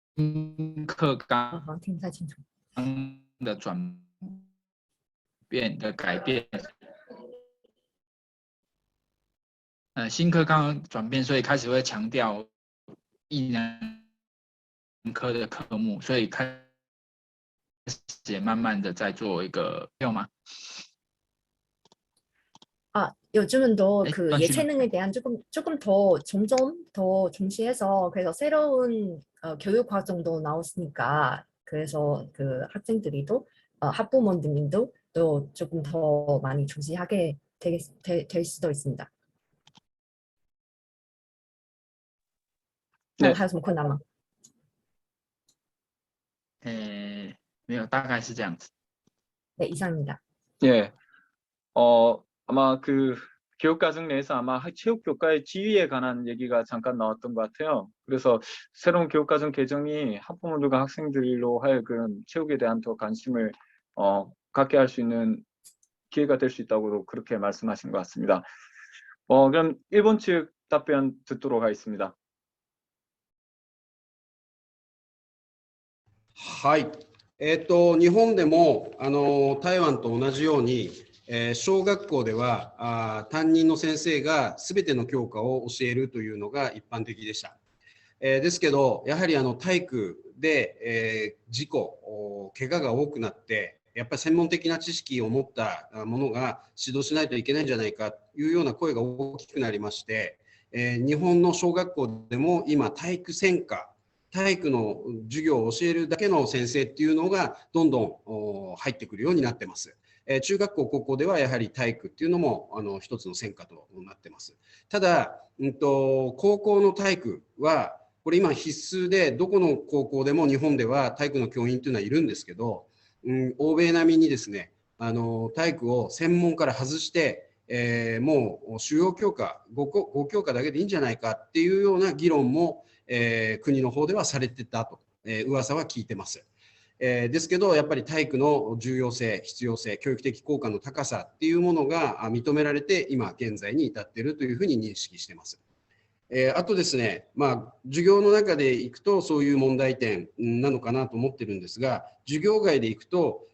新课纲好像听不太清楚。的转变的改变。 新课纲转变，所以开始会强调艺能科的科目，所以开始也慢慢的在做一个有吗？ 요즘은 더 네, 그 어떤 예체능에 대한 조금 더 점점 더 중시해서 그래서 새로운 교육 과정도 나왔으니까 그래서 그 학생들이도 학부모님도 또 조금 더 많이 중시하게 될 수도 있습니다. 네. 还有什么困难吗？ 没有，大概是这样子。 네, 이상입니다. 예, 아마 그 교육과정 내에서 아마 체육교과의 지위에 관한 얘기가 잠깐 나왔던 것 같아요. 그래서 새로운 교육과정 개정이 학부모들과 학생들로 하여금 체육에 대한 더 관심을 갖게 할 수 있는 기회가 될 수 있다고 그렇게 말씀하신 것 같습니다. 그럼 일본 측 답변 듣도록 하겠습니다. はい。日本でも台湾と同じように、小学校では担任の先生がすべての教科を教えるというのが一般的でした。ですけど、やはり体育で、事故、怪我が多くなって、やっぱり専門的な知識を持ったものが指導しないといけないんじゃないかというような声が大きくなりまして、日本の小学校でも今、体育専科、体育の授業を教えるだけの先生っていうのがどんどん入ってくるようになってます。中学校、高校ではやはり体育っていうのも一つの専科となってます。ただ、高校の体育はこれ今必須でどこの高校でも日本では体育の教員というのはいるんですけど、欧米並みにですね、体育を専門から外して、もう主要教科5教科だけでいいんじゃないかっていうような議論も国の方ではされてたと、噂は聞いてます。ですけどやっぱり体育の重要性、必要性、教育的効果の高さっていうものが認められて今現在に至っているというふうに認識しています。あとですね、授業の中でいくとそういう問題点なのかなと思ってるんですが、授業外でいくと、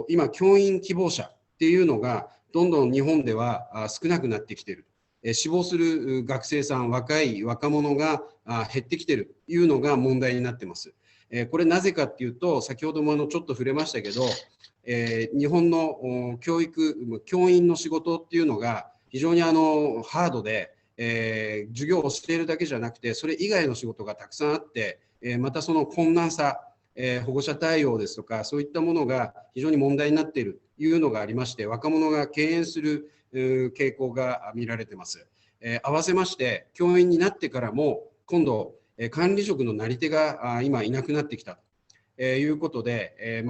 今教員希望者っていうのがどんどん日本では少なくなってきている。志望する学生さん、若者が減ってきているというのが問題になっています。これなぜかっていうと、先ほどもちょっと触れましたけど、日本の教員の仕事っていうのが非常にハードで、授業をしているだけじゃなくて、それ以外の仕事がたくさんあって、またその困難さ、保護者対応ですとか、そういったものが非常に問題になっているというのがありまして、若者が敬遠する傾向が見られています。合わせまして、教員になってからも今度、管理職のなり手が今いなくなってきたということで、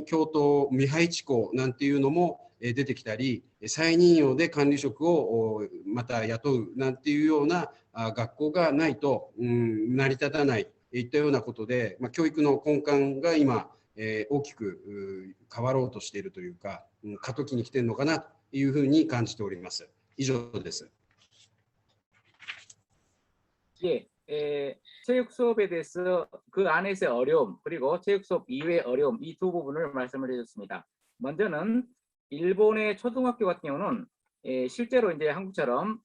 教頭未配置校なんていうのも出てきたり、再任用で管理職をまた雇うなんていうような学校がないと、成り立たないといったようなことで、教育の根幹が今、大きく変わろうとしているというか、過渡期に来ているのかなというふうに感じております。以上です。 예, 체육 수업에 대해서 그 안에서의 어려움 그리고 체육 수업 이외의 어려움 이 두 부분을 말씀을 해줬습니다. 먼저는 일본의 초등학교 같은 경우는 실제로 이제 한국처럼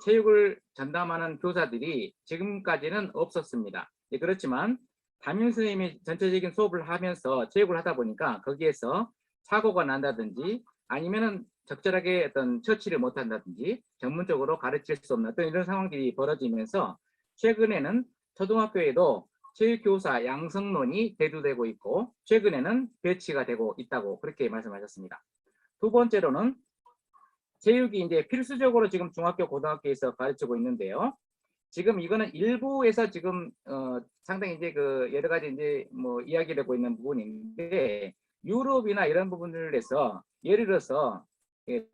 체육을 전담하는 교사들이 지금까지는 없었습니다. 그렇지만 담임 선생님이 전체적인 수업을 하면서 체육을 하다 보니까 거기에서 사고가 난다든지 아니면은 적절하게 어떤 처치를 못한다든지 전문적으로 가르칠 수 없는 어떤 이런 상황들이 벌어지면서 최근에는 초등학교에도 체육교사 양성론이 대두되고 있고 최근에는 배치가 되고 있다고 그렇게 말씀하셨습니다. 두 번째로는 체육이 이제 필수적으로 지금 중학교, 고등학교에서 가르치고 있는데요. 지금 이거는 일부에서 지금 상당히 이제 그 여러 가지 이제 뭐 이야기되고 있는 부분인데 유럽이나 이런 부분들에서 예를 들어서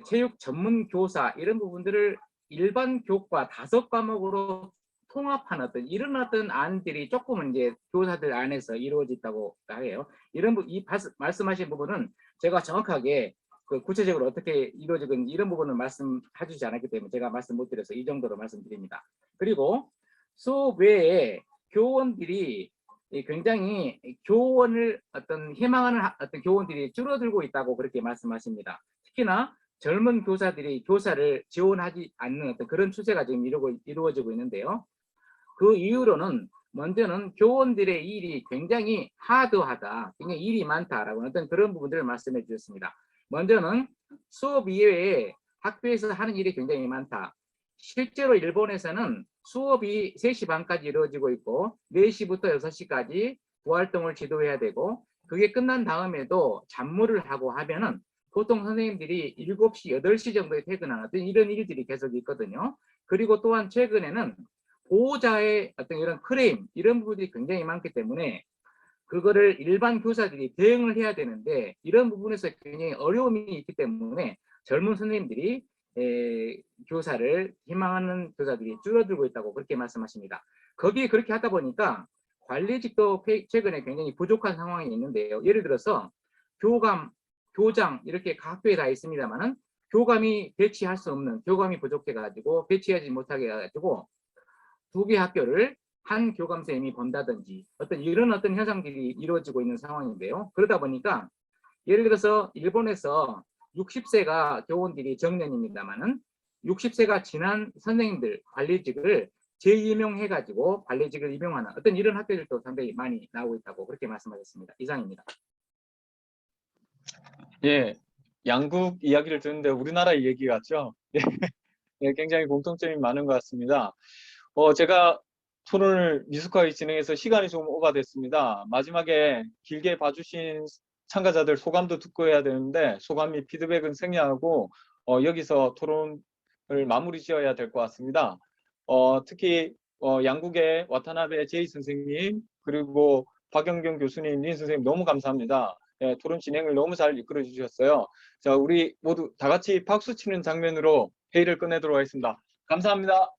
체육 전문 교사 이런 부분들을 일반 교과 5과목으로 통합한 어떤 이런 어떤 안들이 조금은 이제 교사들 안에서 이루어졌다고 해요. 이런 이 말씀하신 부분은 제가 정확하게 그 구체적으로 어떻게 이루어지고 있는지 이런 부분은 말씀해주지 않았기 때문에 제가 말씀 못 드려서 이 정도로 말씀드립니다. 그리고 수업 외에 교원들이 굉장히 교원을 어떤 희망하는 어떤 교원들이 줄어들고 있다고 그렇게 말씀하십니다. 특히나 젊은 교사들이 교사를 지원하지 않는 어떤 그런 추세가 지금 이루어지고 있는데요. 그 이유로는 먼저는 교원들의 일이 굉장히 하드하다, 굉장히 일이 많다라고 어떤 그런 부분들을 말씀해 주셨습니다. 먼저는 수업 이외에 학교에서 하는 일이 굉장히 많다. 실제로 일본에서는 수업이 3시 반까지 이루어지고 있고 4시부터 6시까지 부활동을 지도해야 되고 그게 끝난 다음에도 잡무를 하고 하면은 보통 선생님들이 7시, 8시 정도에 퇴근하는 어떤 이런 일들이 계속 있거든요. 그리고 또한 최근에는 보호자의 어떤 이런 클레임 이런 부분들이 굉장히 많기 때문에 그거를 일반 교사들이 대응을 해야 되는데 이런 부분에서 굉장히 어려움이 있기 때문에 젊은 선생님들이 교사를 희망하는 교사들이 줄어들고 있다고 그렇게 말씀하십니다. 거기에 그렇게 하다 보니까 관리직도 최근에 굉장히 부족한 상황이 있는데요. 예를 들어서 교감, 교장 이렇게 각 학교에 다 있습니다만은 교감이 배치할 수 없는 교감이 부족해가지고 배치하지 못하게 해가지고 2개 학교를 한 교감 선생님이 본다든지 어떤 이런 어떤 현상들이 이루어지고 있는 상황인데요. 그러다 보니까 예를 들어서 일본에서 60세가 교원들이 정년입니다만은 60세가 지난 선생님들 관리직을 재임용해가지고 관리직을 임용하는 어떤 이런 학교들도 상당히 많이 나오고 있다고 그렇게 말씀하셨습니다. 이상입니다. 예, 양국 이야기를 듣는데 우리나라 얘기 같죠? 예, 굉장히 공통점이 많은 것 같습니다. 제가 토론을 미숙하게 진행해서 시간이 좀 오버됐습니다. 마지막에 길게 봐주신 참가자들 소감도 듣고 해야 되는데 소감 및 피드백은 생략하고 여기서 토론을 마무리 지어야 될 것 같습니다. 특히 양국의 와타나베 제이 선생님 그리고 박영경 교수님, 린 선생님 너무 감사합니다. 예, 토론 진행을 너무 잘 이끌어 주셨어요. 자, 우리 모두 다 같이 박수 치는 장면으로 회의를 끝내도록 하겠습니다. 감사합니다.